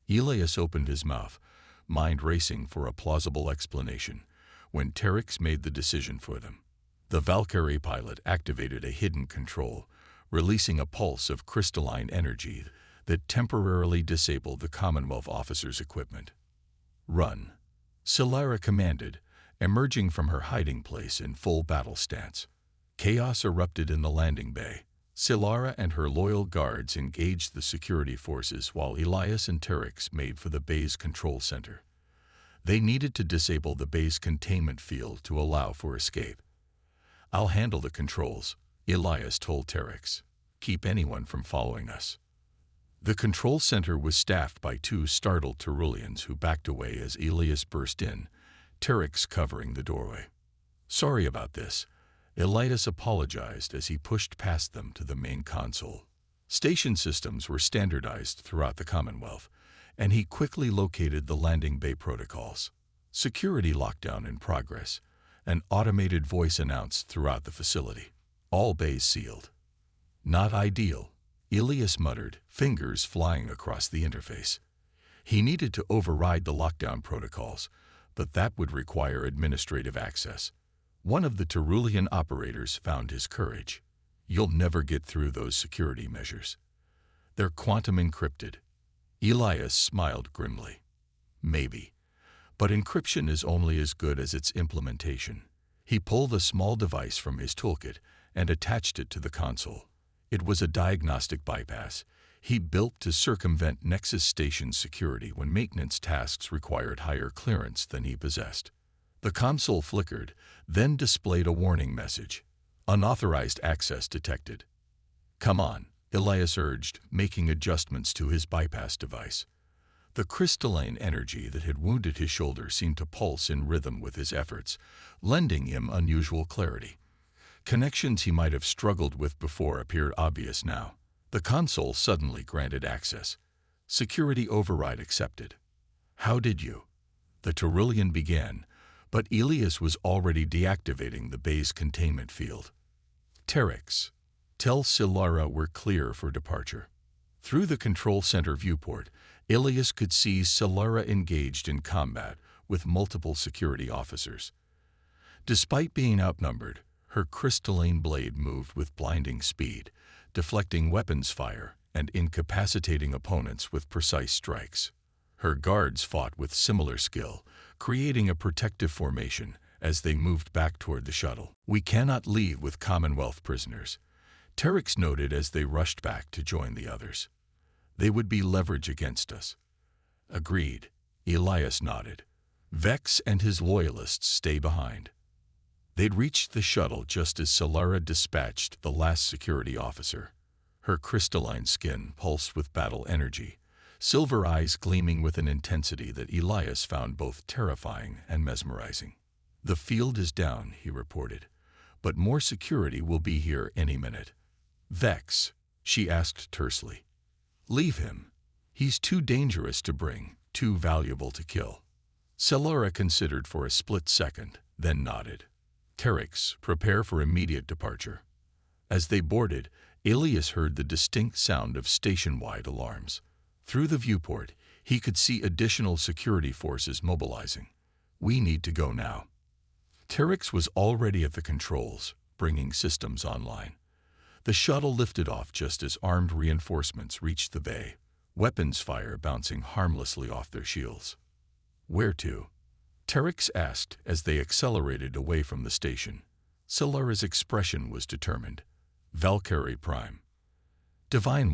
Elias opened his mouth, mind racing for a plausible explanation, when Terex made the decision for them. The Valkyrie pilot activated a hidden control, releasing a pulse of crystalline energy that temporarily disabled the Commonwealth officer's equipment. "Run," Silara commanded, emerging from her hiding place in full battle stance. Chaos erupted in the landing bay. Silara and her loyal guards engaged the security forces while Elias and Terex made for the bay's control center. They needed to disable the bay's containment field to allow for escape. "I'll handle the controls," Elias told Terex. "Keep anyone from following us." The control center was staffed by 2 startled Tyroleans who backed away as Elias burst in, Terex covering the doorway. "Sorry about this," Elias apologized as he pushed past them to the main console. Station systems were standardized throughout the Commonwealth, and he quickly located the landing bay protocols. "Security lockdown in progress," an automated voice announced throughout the facility. "All bays sealed." "Not ideal," Elias muttered, fingers flying across the interface. He needed to override the lockdown protocols, but that would require administrative access. One of the Tyrolean operators found his courage. "You'll never get through those security measures. They're quantum encrypted." Elias smiled grimly. "Maybe, but encryption is only as good as its implementation." He pulled a small device from his toolkit and attached it to the console. It was a diagnostic bypass he built to circumvent Nexus Station security when maintenance tasks required higher clearance than he possessed. The console flickered, then displayed a warning message. "Unauthorized access detected." "Come on," Elias urged, making adjustments to his bypass device. The crystalline energy that had wounded his shoulder seemed to pulse in rhythm with his efforts, lending him unusual clarity. Connections he might have struggled with before appeared obvious now. The console suddenly granted access. "Security override accepted." "How did you?" The Tyrolean began, but Elias was already deactivating the bay's containment field. "Terex, tell Silara we're clear for departure." Through the control center viewport, Elias could see Silara engaged in combat with multiple security officers. Despite being outnumbered, her crystalline blade moved with blinding speed, deflecting weapons fire and incapacitating opponents with precise strikes. Her guards fought with similar skill, creating a protective formation as they moved back toward the shuttle. "We cannot leave with Commonwealth prisoners," Terex noted as they rushed back to join the others. "They would be leverage against us." "Agreed," Elias nodded. "Vex and his loyalists stay behind." They'd reached the shuttle just as Solara dispatched the last security officer. Her crystalline skin pulsed with battle energy, silver eyes gleaming with an intensity that Elias found both terrifying and mesmerizing. "The field is down," he reported, "but more security will be here any minute." "Vex?" she asked tersely. "Leave him. He's too dangerous to bring, too valuable to kill." Solara considered for a split second, then nodded. "Terex, prepare for immediate departure." As they boarded, Elias heard the distinct sound of station-wide alarms. Through the viewport, he could see additional security forces mobilizing. "We need to go now." Terex was already at the controls, bringing systems online. The shuttle lifted off just as armed reinforcements reached the bay, weapons fire bouncing harmlessly off their shields. "Where to?" Terex asked as they accelerated away from the station. Solara's expression was determined. "Valkyrie Prime." "Divine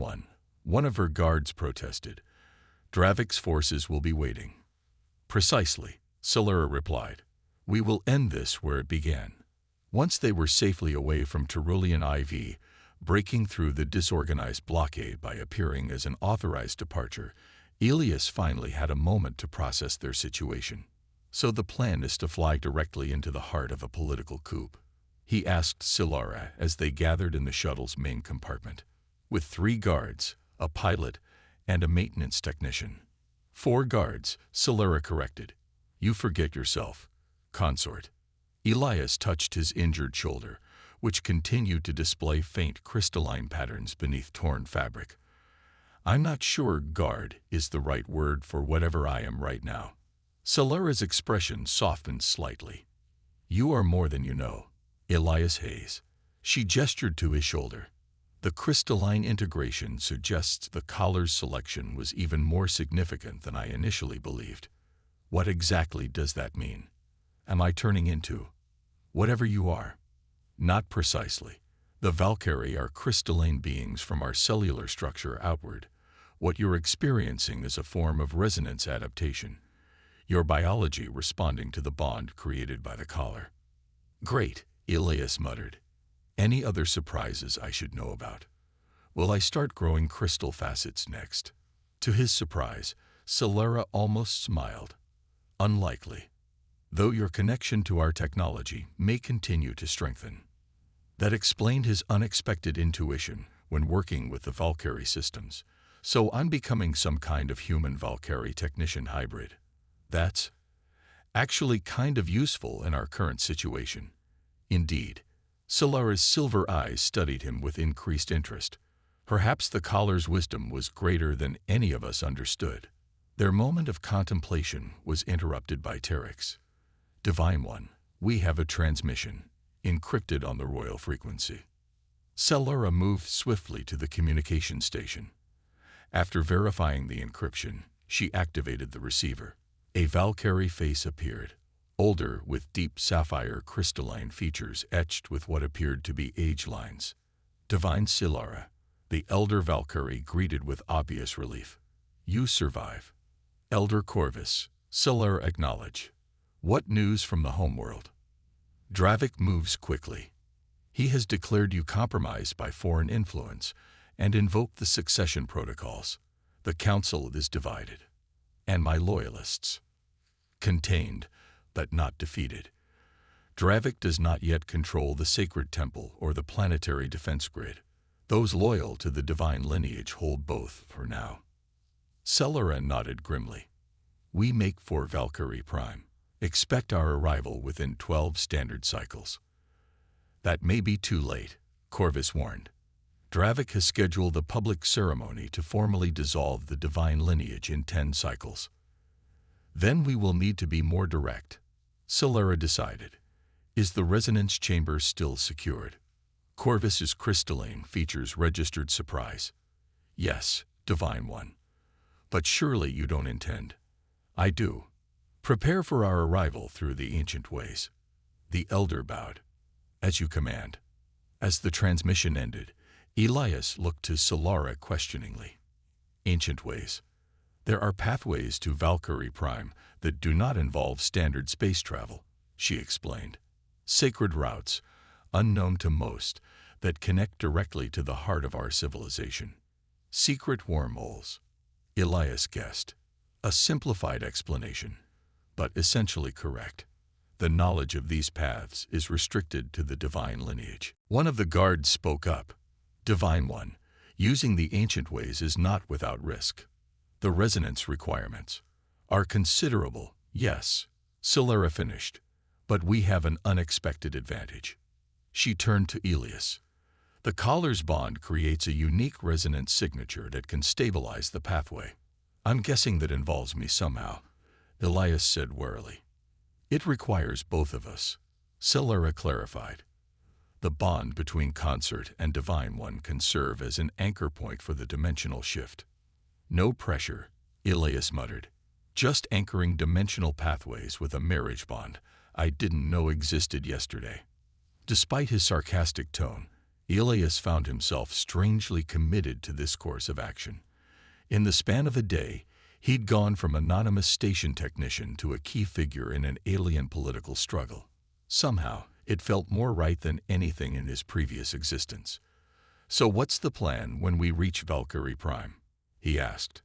one of her guards protested. "Dravik's forces will be waiting." "Precisely," Solara replied. "We will end this where it began." Once they were safely away from Terulian IV, breaking through the disorganized blockade by appearing as an authorized departure, Elias finally had a moment to process their situation. "So the plan is to fly directly into the heart of a political coup?" he asked Solara as they gathered in the shuttle's main compartment. "With 3 guards, a pilot, and a maintenance technician." "4 guards," Solara corrected. "You forget yourself, consort." Elias touched his injured shoulder, which continued to display faint crystalline patterns beneath torn fabric. "I'm not sure guard is the right word for whatever I am right now." Solara's expression softened slightly. "You are more than you know, Elias Hayes." She gestured to his shoulder. "The crystalline integration suggests the collar's selection was even more significant than I initially believed. What exactly does that mean? Am I turning into whatever you are?" "Not precisely. The Valkyrie are crystalline beings from our cellular structure outward. What you're experiencing is a form of resonance adaptation, your biology responding to the bond created by the collar." "Great," Elias muttered. "Any other surprises I should know about? Will I start growing crystal facets next?" To his surprise, Solara almost smiled. "Unlikely, though your connection to our technology may continue to strengthen." That explained his unexpected intuition when working with the Valkyrie systems. "So I'm becoming some kind of human Valkyrie technician hybrid. That's actually kind of useful in our current situation." "Indeed." Solara's silver eyes studied him with increased interest. Perhaps the collar's wisdom was greater than any of us understood. Their moment of contemplation was interrupted by Terex. "Divine One, we have a transmission, encrypted on the royal frequency." Solara moved swiftly to the communication station. After verifying the encryption, she activated the receiver. A Valkyrie face appeared, older with deep sapphire crystalline features etched with what appeared to be age lines. "Divine Solara," the elder Valkyrie greeted with obvious relief. "You survive." "Elder Corvus," Solara acknowledged. "What news from the homeworld?" "Dravik moves quickly. He has declared you compromised by foreign influence and invoked the succession protocols. The council is divided. And my loyalists contained, but not defeated. Dravik does not yet control the sacred temple or the planetary defense grid. Those loyal to the divine lineage hold both for now." Solara nodded grimly. "We make for Valkyrie Prime. Expect our arrival within 12 standard cycles." "That may be too late," Corvus warned. "Dravik has scheduled a public ceremony to formally dissolve the divine lineage in 10 cycles. Then we will need to be more direct." Solara decided. "Is the resonance chamber still secured?" Corvus's crystalline features registered surprise. "Yes, Divine One. But surely you don't intend." "I do. Prepare for our arrival through the ancient ways." The elder bowed. "As you command." As the transmission ended, Elias looked to Solara questioningly. "Ancient ways. There are pathways to Valkyrie Prime that do not involve standard space travel," she explained. sacred routes, unknown to most, that connect directly to the heart of our civilization. Secret wormholes, Elias guessed. A simplified explanation, but essentially correct. The knowledge of these paths is restricted to the divine lineage. One of the guards spoke up. Divine One, using the ancient ways is not without risk. The resonance requirements are considerable, yes, Celera finished, but we have an unexpected advantage. She turned to Elias. The collar's bond creates a unique resonance signature that can stabilize the pathway. I'm guessing that involves me somehow, Elias said warily. It requires both of us, Celera clarified. The bond between Consort and Divine One can serve as an anchor point for the dimensional shift. No pressure, Elias muttered. Just anchoring dimensional pathways with a marriage bond I didn't know existed yesterday. Despite his sarcastic tone, Elias found himself strangely committed to this course of action. In the span of a day, he'd gone from anonymous station technician to a key figure in an alien political struggle. Somehow, it felt more right than anything in his previous existence. "So what's the plan when we reach Valkyrie Prime?" he asked.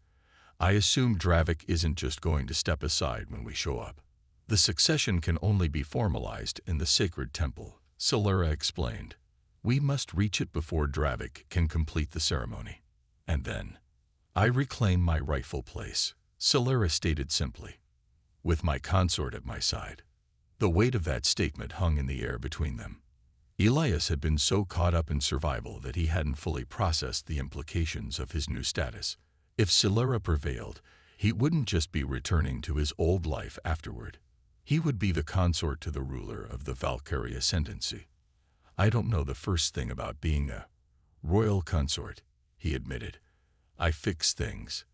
"I assume Dravik isn't just going to step aside when we show up." "The succession can only be formalized in the sacred temple," Celera explained. "We must reach it before Dravik can complete the ceremony. And then I reclaim my rightful place," Celera stated simply, "with my consort at my side." The weight of that statement hung in the air between them. Elias had been so caught up in survival that he hadn't fully processed the implications of his new status. If Celera prevailed, he wouldn't just be returning to his old life afterward. He would be the consort to the ruler of the Valkyrie ascendancy. "I don't know the first thing about being a royal consort," he admitted. "I fix things.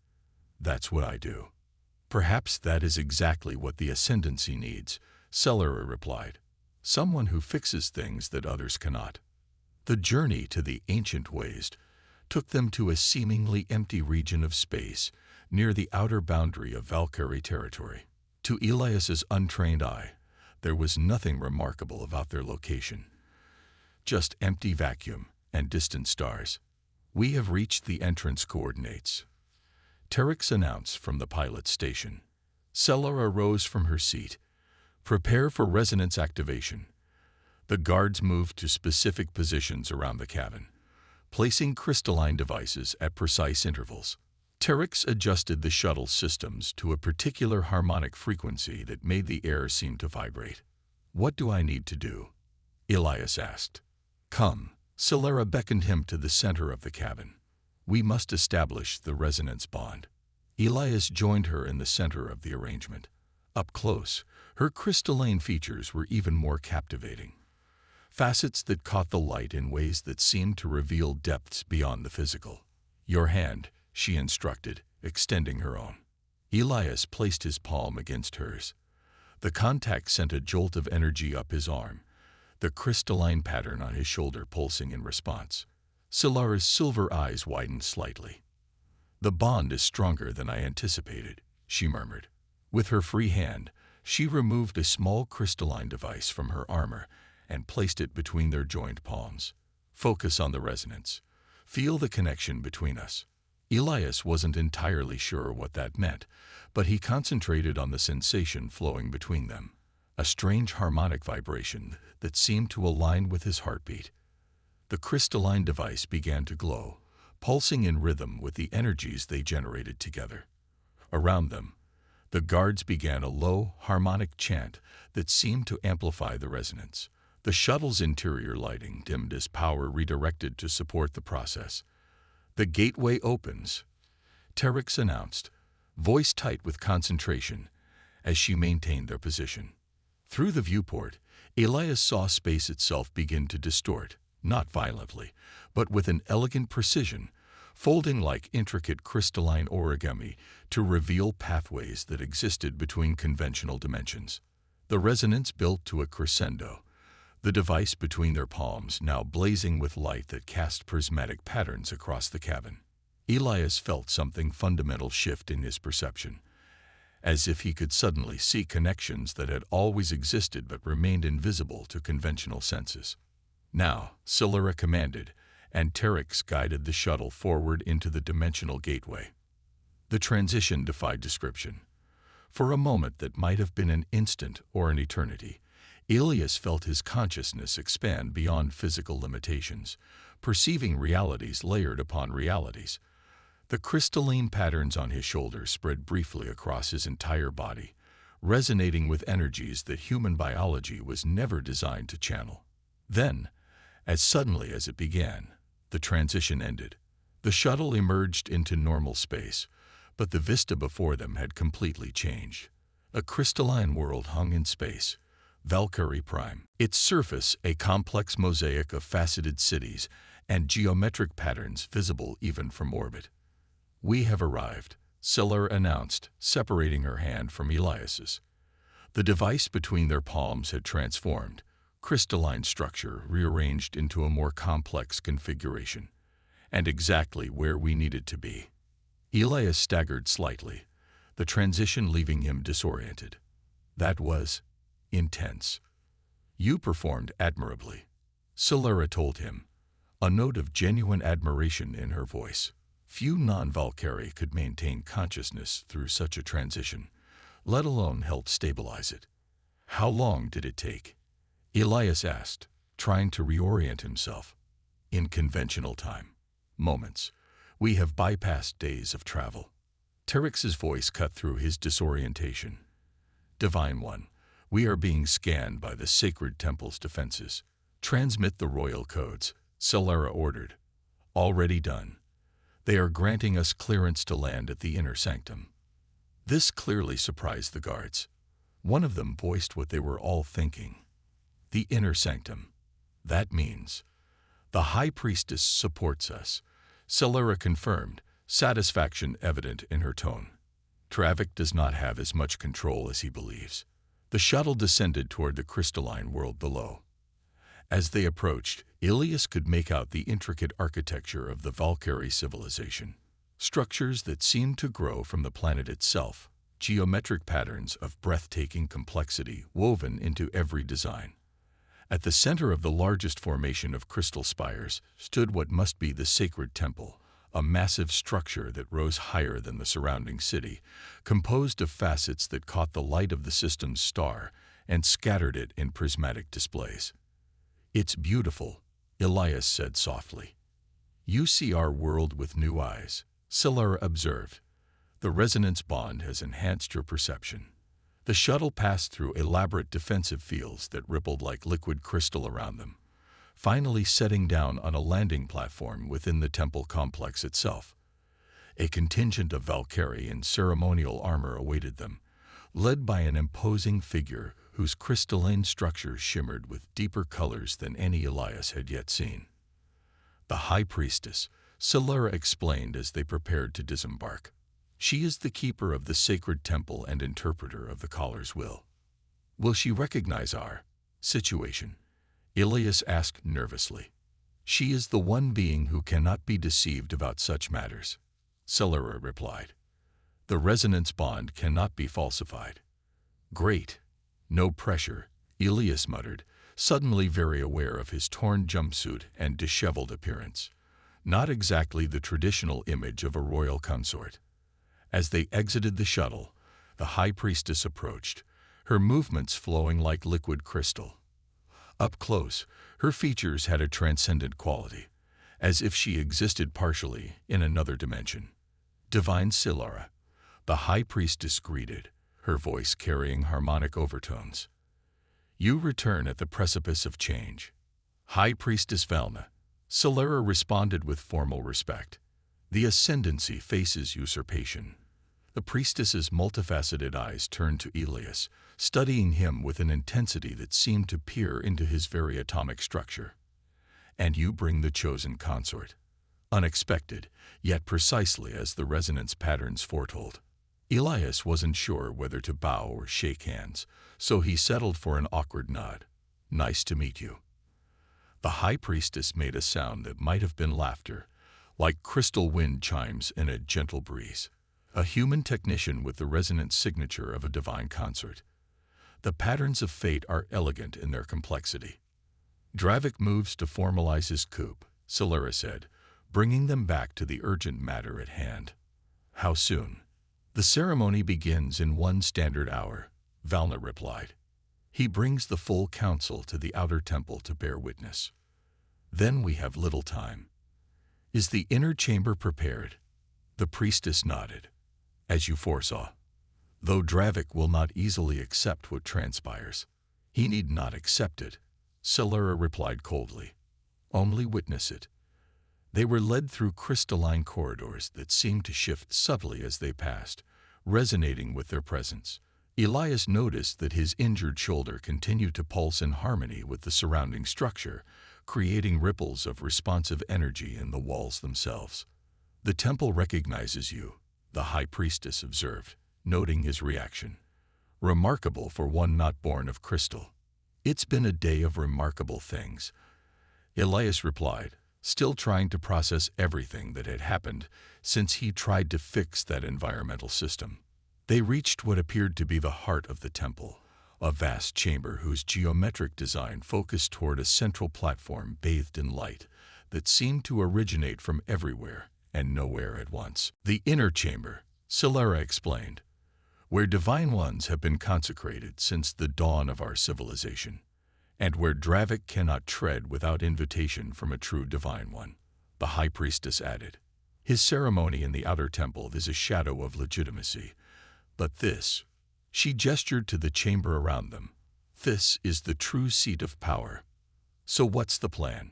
That's what I do." "Perhaps that is exactly what the ascendancy needs," Celera replied. "Someone who fixes things that others cannot." The journey to the ancient ways took them to a seemingly empty region of space near the outer boundary of Valkyrie territory. To Elias's untrained eye, there was nothing remarkable about their location. Just empty vacuum and distant stars. "We have reached the entrance coordinates," Terex announced from the pilot station. Celera rose from her seat. "Prepare for resonance activation." The guards moved to specific positions around the cabin, placing crystalline devices at precise intervals. Terex adjusted the shuttle systems to a particular harmonic frequency that made the air seem to vibrate. "What do I need to do?" Elias asked. "Come." Celera beckoned him to the center of the cabin. "We must establish the resonance bond." Elias joined her in the center of the arrangement. Up close, her crystalline features were even more captivating. Facets that caught the light in ways that seemed to reveal depths beyond the physical. "Your hand," she instructed, extending her own. Elias placed his palm against hers. The contact sent a jolt of energy up his arm, the crystalline pattern on his shoulder pulsing in response. Celera's silver eyes widened slightly. "The bond is stronger than I anticipated," she murmured. With her free hand, she removed a small crystalline device from her armor and placed it between their joined palms. "Focus on the resonance. Feel the connection between us." Elias wasn't entirely sure what that meant, but he concentrated on the sensation flowing between them, a strange harmonic vibration that seemed to align with his heartbeat. The crystalline device began to glow, pulsing in rhythm with the energies they generated together. Around them, the guards began a low, harmonic chant that seemed to amplify the resonance. The shuttle's interior lighting dimmed as power redirected to support the process. "The gateway opens," Terex announced, voice tight with concentration, as she maintained their position. Through the viewport, Elias saw space itself begin to distort, not violently, but with an elegant precision, folding like intricate crystalline origami to reveal pathways that existed between conventional dimensions. The resonance built to a crescendo, the device between their palms now blazing with light that cast prismatic patterns across the cabin. Elias felt something fundamental shift in his perception. as if he could suddenly see connections that had always existed but remained invisible to conventional senses. "Now," Silura commanded, and Terex guided the shuttle forward into the dimensional gateway. The transition defied description. For a moment that might have been an instant or an eternity, Elias felt his consciousness expand beyond physical limitations, perceiving realities layered upon realities. The crystalline patterns on his shoulders spread briefly across his entire body, resonating with energies that human biology was never designed to channel. Then, as suddenly as it began, the transition ended. The shuttle emerged into normal space, but the vista before them had completely changed. A crystalline world hung in space, Valkyrie Prime. Its surface a complex mosaic of faceted cities and geometric patterns visible even from orbit. "We have arrived," Silura announced, separating her hand from Elias's. The device between their palms had transformed, crystalline structure rearranged into a more complex configuration, and exactly where we needed to be. Elias staggered slightly, the transition leaving him disoriented. "That was intense." "You performed admirably," Silura told him, a note of genuine admiration in her voice. Few non-Valkyrie could maintain consciousness through such a transition, let alone help stabilize it. "How long did it take?" Elias asked, trying to reorient himself. "In conventional time. Moments. We have bypassed days of travel." Terex's voice cut through his disorientation. "Divine One, we are being scanned by the sacred temple's defenses. Transmit the royal codes," Silura ordered. "Already done. They are granting us clearance to land at the inner sanctum." This clearly surprised the guards. One of them voiced what they were all thinking. The inner sanctum. That means the High Priestess supports us, Silura confirmed, satisfaction evident in her tone. Travik does not have as much control as he believes. The shuttle descended toward the crystalline world below. As they approached, Elias could make out the intricate architecture of the Valkyrie civilization. Structures that seemed to grow from the planet itself, geometric patterns of breathtaking complexity woven into every design. At the center of the largest formation of crystal spires stood what must be the sacred temple, a massive structure that rose higher than the surrounding city, composed of facets that caught the light of the system's star and scattered it in prismatic displays. "It's beautiful," Elias said softly. "You see our world with new eyes," Silura observed. "The resonance bond has enhanced your perception." The shuttle passed through elaborate defensive fields that rippled like liquid crystal around them, finally setting down on a landing platform within the temple complex itself. A contingent of Valkyrie in ceremonial armor awaited them, led by an imposing figure whose crystalline structure shimmered with deeper colors than any Elias had yet seen. "The High Priestess," Silura explained as they prepared to disembark. "She is the keeper of the sacred temple and interpreter of the caller's will." "Will she recognize our situation?" Elias asked nervously. "She is the one being who cannot be deceived about such matters," Silura replied. "The resonance bond cannot be falsified." "Great. No pressure," Elias muttered, suddenly very aware of his torn jumpsuit and disheveled appearance. Not exactly the traditional image of a royal consort. As they exited the shuttle, the High Priestess approached, her movements flowing like liquid crystal. Up close, her features had a transcendent quality, as if she existed partially in another dimension. "Divine Silura," the High Priestess greeted, her voice carrying harmonic overtones. "You return at the precipice of change." "High Priestess Velna," Silura responded with formal respect. "The ascendancy faces usurpation." The priestess's multifaceted eyes turned to Elias, studying him with an intensity that seemed to peer into his very atomic structure. "And you bring the chosen consort." Unexpected, yet precisely as the resonance patterns foretold. Elias wasn't sure whether to bow or shake hands, so he settled for an awkward nod. "Nice to meet you." The High Priestess made a sound that might have been laughter, like crystal wind chimes in a gentle breeze. a human technician with the resonant signature of a divine consort. The patterns of fate are elegant in their complexity. Dravik moves to formalize his coup, Solera said, bringing them back to the urgent matter at hand. How soon? The ceremony begins in 1 standard hour, Valna replied. He brings the full council to the outer temple to bear witness. Then we have little time. Is the inner chamber prepared? The priestess nodded. As you foresaw. Though Dravik will not easily accept what transpires. He need not accept it, Solera replied coldly. Only witness it. They were led through crystalline corridors that seemed to shift subtly as they passed, resonating with their presence. Elias noticed that his injured shoulder continued to pulse in harmony with the surrounding structure, creating ripples of responsive energy in the walls themselves. The temple recognizes you, the high priestess observed, noting his reaction. Remarkable for one not born of crystal. It's been a day of remarkable things, Elias replied, still trying to process everything that had happened since he tried to fix that environmental system. They reached what appeared to be the heart of the temple, a vast chamber whose geometric design focused toward a central platform bathed in light that seemed to originate from everywhere and nowhere at once. The inner chamber, Solera explained, where divine ones have been consecrated since the dawn of our civilization, and where Dravik cannot tread without invitation from a true divine one, the high priestess added. His ceremony in the outer temple is a shadow of legitimacy, but this, she gestured to the chamber around them, this is the true seat of power. So what's the plan?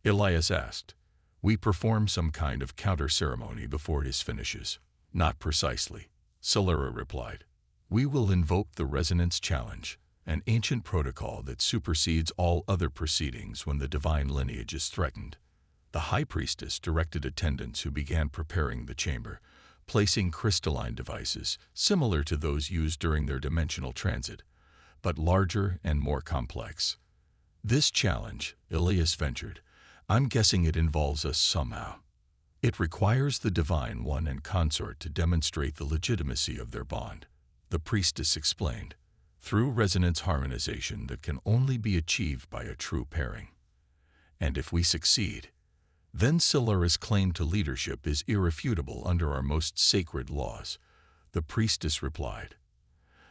Elias asked. We perform some kind of counter-ceremony before his finishes. Not precisely, Solera replied. We will invoke the Resonance Challenge, an ancient protocol that supersedes all other proceedings when the divine lineage is threatened. The high priestess directed attendants who began preparing the chamber, placing crystalline devices similar to those used during their dimensional transit, but larger and more complex. This challenge, Elias ventured, I'm guessing it involves us somehow. It requires the Divine One and Consort to demonstrate the legitimacy of their bond, the priestess explained, through resonance harmonization that can only be achieved by a true pairing. And if we succeed, then Solera's claim to leadership is irrefutable under our most sacred laws, the priestess replied.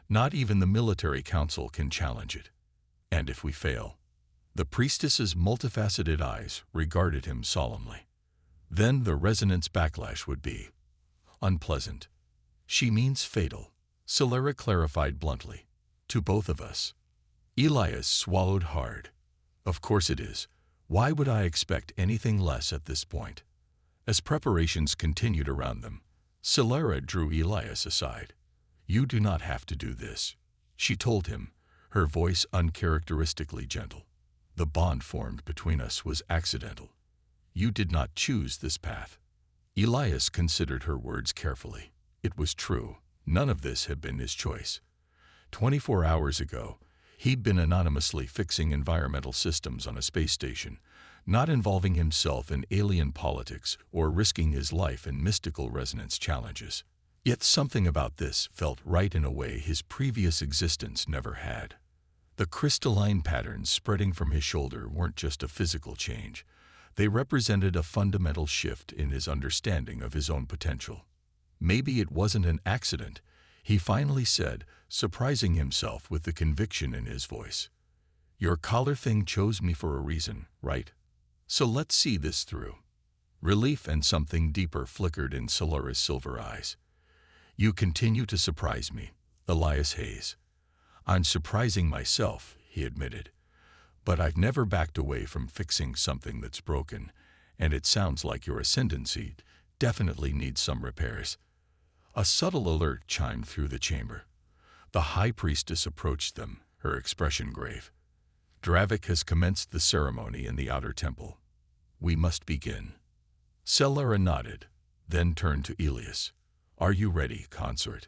Not even the military council can challenge it. And if we fail? The priestess's multifaceted eyes regarded him solemnly. Then the resonance backlash would be unpleasant. She means fatal, Solera clarified bluntly. To both of us. Elias swallowed hard. Of course it is. Why would I expect anything less at this point? As preparations continued around them, Solera drew Elias aside. You do not have to do this, she told him, her voice uncharacteristically gentle. The bond formed between us was accidental. You did not choose this path. Elias considered her words carefully. It was true. None of this had been his choice. 24 hours ago, he'd been anonymously fixing environmental systems on a space station, not involving himself in alien politics or risking his life in mystical resonance challenges. Yet something about this felt right in a way his previous existence never had. The crystalline patterns spreading from his shoulder weren't just a physical change. They represented a fundamental shift in his understanding of his own potential. Maybe it wasn't an accident, he finally said, surprising himself with the conviction in his voice. Your collar thing chose me for a reason, right? So let's see this through. Relief and something deeper flickered in Solera's silver eyes. You continue to surprise me, Elias Hayes. I'm surprising myself, he admitted. But I've never backed away from fixing something that's broken, and it sounds like your ascendancy definitely needs some repairs. A subtle alert chimed through the chamber. The high priestess approached them, her expression grave. Dravik has commenced the ceremony in the outer temple. We must begin. Solera nodded, then turned to Elias. Are you ready, consort?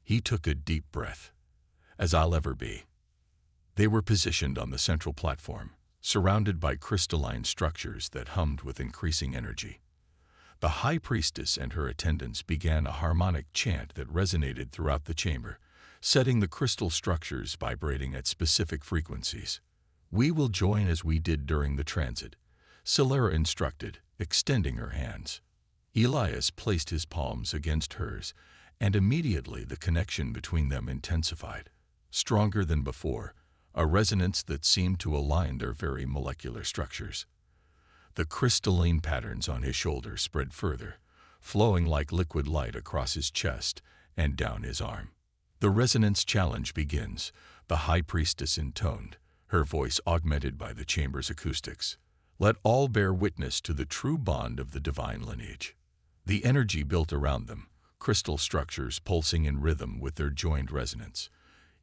He took a deep breath. As I'll ever be. They were positioned on the central platform, surrounded by crystalline structures that hummed with increasing energy. The High Priestess and her attendants began a harmonic chant that resonated throughout the chamber, setting the crystal structures vibrating at specific frequencies. "We will join as we did during the transit," Solara instructed, extending her hands. Elias placed his palms against hers, and immediately the connection between them intensified, stronger than before, a resonance that seemed to align their very molecular structures. The crystalline patterns on his shoulder spread further, flowing like liquid light across his chest and down his arm. "The resonance challenge begins," the High Priestess intoned, her voice augmented by the chamber's acoustics. "Let all bear witness to the true bond of the divine lineage." The energy built around them, crystal structures pulsing in rhythm with their joined resonance.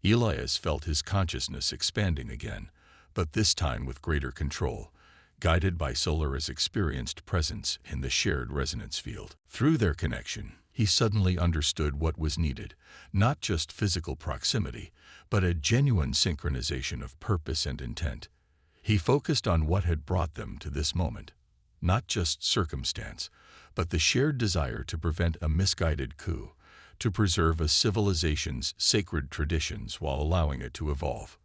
Elias felt his consciousness expanding again, but this time with greater control, guided by Solara's experienced presence in the shared resonance field. Through their connection, he suddenly understood what was needed, not just physical proximity, but a genuine synchronization of purpose and intent. He focused on what had brought them to this moment, not just circumstance, but the shared desire to prevent a misguided coup, to preserve a civilization's sacred traditions while allowing it to evolve.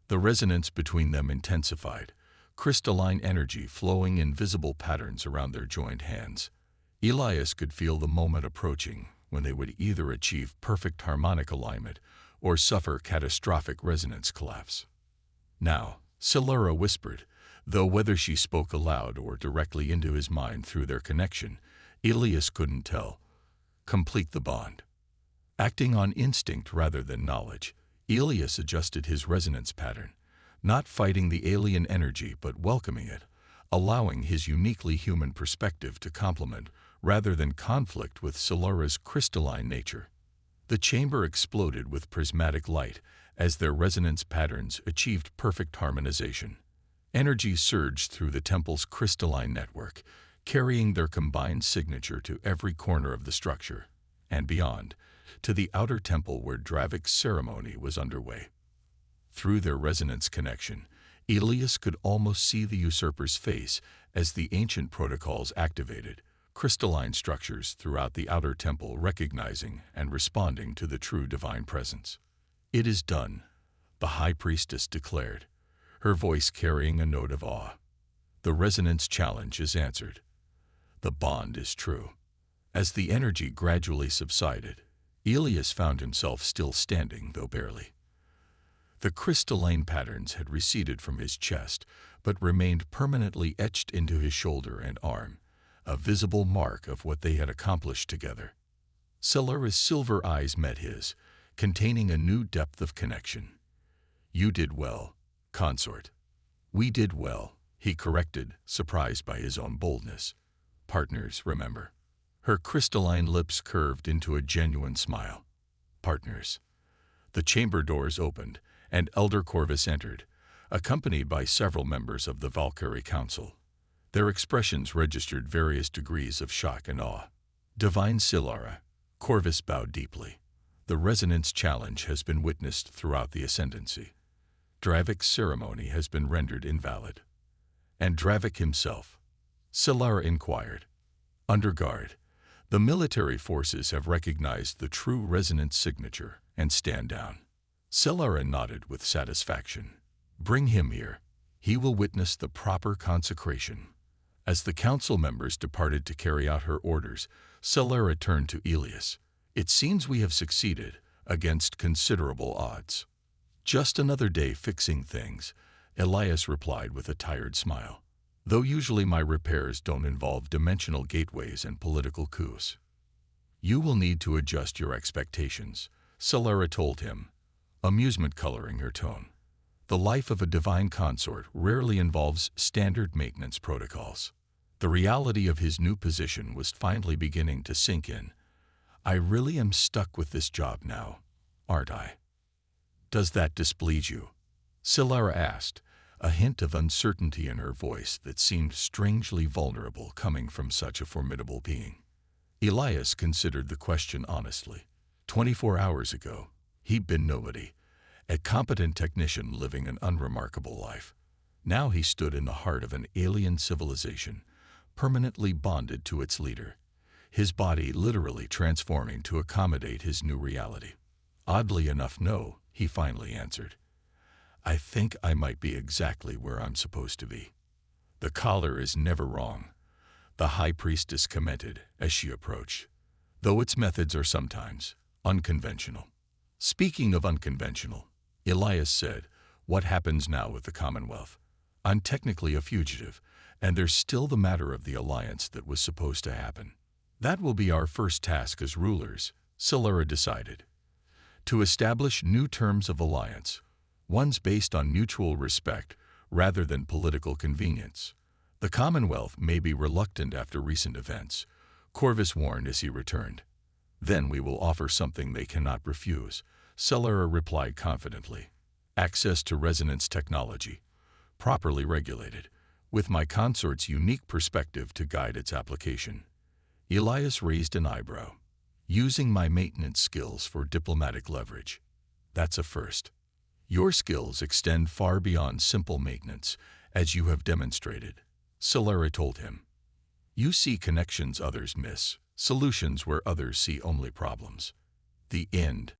The resonance between them intensified, crystalline energy flowing in visible patterns around their joined hands. Elias could feel the moment approaching when they would either achieve perfect harmonic alignment or suffer catastrophic resonance collapse. "Now," Solara whispered, though whether she spoke aloud or directly into his mind through their connection, Elias couldn't tell. "Complete the bond." Acting on instinct rather than knowledge, Elias adjusted his resonance pattern, not fighting the alien energy but welcoming it, allowing his uniquely human perspective to complement rather than conflict with Solara's crystalline nature. The chamber exploded with prismatic light as their resonance patterns achieved perfect harmonization. Energy surged through the temple's crystalline network, carrying their combined signature to every corner of the structure, and beyond, to the outer temple where Dravik's ceremony was underway. Through their resonance connection, Elias could almost see the usurper's face as the ancient protocols activated, crystalline structures throughout the outer temple recognizing and responding to the true divine presence. "It is done," the High Priestess declared, her voice carrying a note of awe. "The resonance challenge is answered. The bond is true." As the energy gradually subsided, Elias found himself still standing, though barely. The crystalline patterns had receded from his chest, but remained permanently etched into his shoulder and arm, a visible mark of what they had accomplished together. Solara's silver eyes met his, containing a new depth of connection. "You did well, consort." "We did well," he corrected, surprised by his own boldness. "Partners, remember." Her crystalline lips curved into a genuine smile. "Partners." The chamber doors opened, and Elder Corvus entered, accompanied by several members of the Valkyrie Council. Their expressions registered various degrees of shock and awe. "Divine Solara," Corvus bowed deeply. "The resonance challenge has been witnessed throughout the Ascendancy. Dravik's ceremony has been rendered invalid." "And Dravik himself?" Solara inquired. "Under guard. The military forces have recognized the true resonance signature and stand down." Solara nodded with satisfaction. "Bring him here. He will witness the proper consecration." As the council members departed to carry out her orders, Solara turned to Elias. "It seems we have succeeded, against considerable odds." "Just another day fixing things," Elias replied with a tired smile. "Though usually my repairs don't involve dimensional gateways and political coups." "You will need to adjust your expectations," Solara told him, amusement coloring her tone. "The life of a divine consort rarely involves standard maintenance protocols." The reality of his new position was finally beginning to sink in. "I really am stuck with this job now, aren't I?" "Does that displease you?" Solara asked, a hint of uncertainty in her voice that seemed strangely vulnerable coming from such a formidable being. Elias considered the question honestly. 24 hours ago, he'd been nobody, a competent technician living an unremarkable life. Now he stood in the heart of an alien civilization, permanently bonded to its leader, his body literally transforming to accommodate his new reality. Oddly enough, no, he finally answered. I think I might be exactly where I'm supposed to be. The collar is never wrong, the High Priestess commented as she approached, though its methods are sometimes unconventional. Speaking of unconventional, Elias said, what happens now with the Commonwealth? I'm technically a fugitive, and there's still the matter of the alliance that was supposed to happen. That will be our first task as rulers, Celera decided. To establish new terms of alliance, ones based on mutual respect rather than political convenience. The Commonwealth may be reluctant after recent events, Corvus warned as he returned. Then we will offer something they cannot refuse, Celera replied confidently. Access to resonance technology, properly regulated, with my consort's unique perspective to guide its application. Elias raised an eyebrow. Using my maintenance skills for diplomatic leverage. That's a first. Your skills extend far beyond simple maintenance, as you have demonstrated, Celera told him. You see connections others miss, solutions where others see only problems. The end.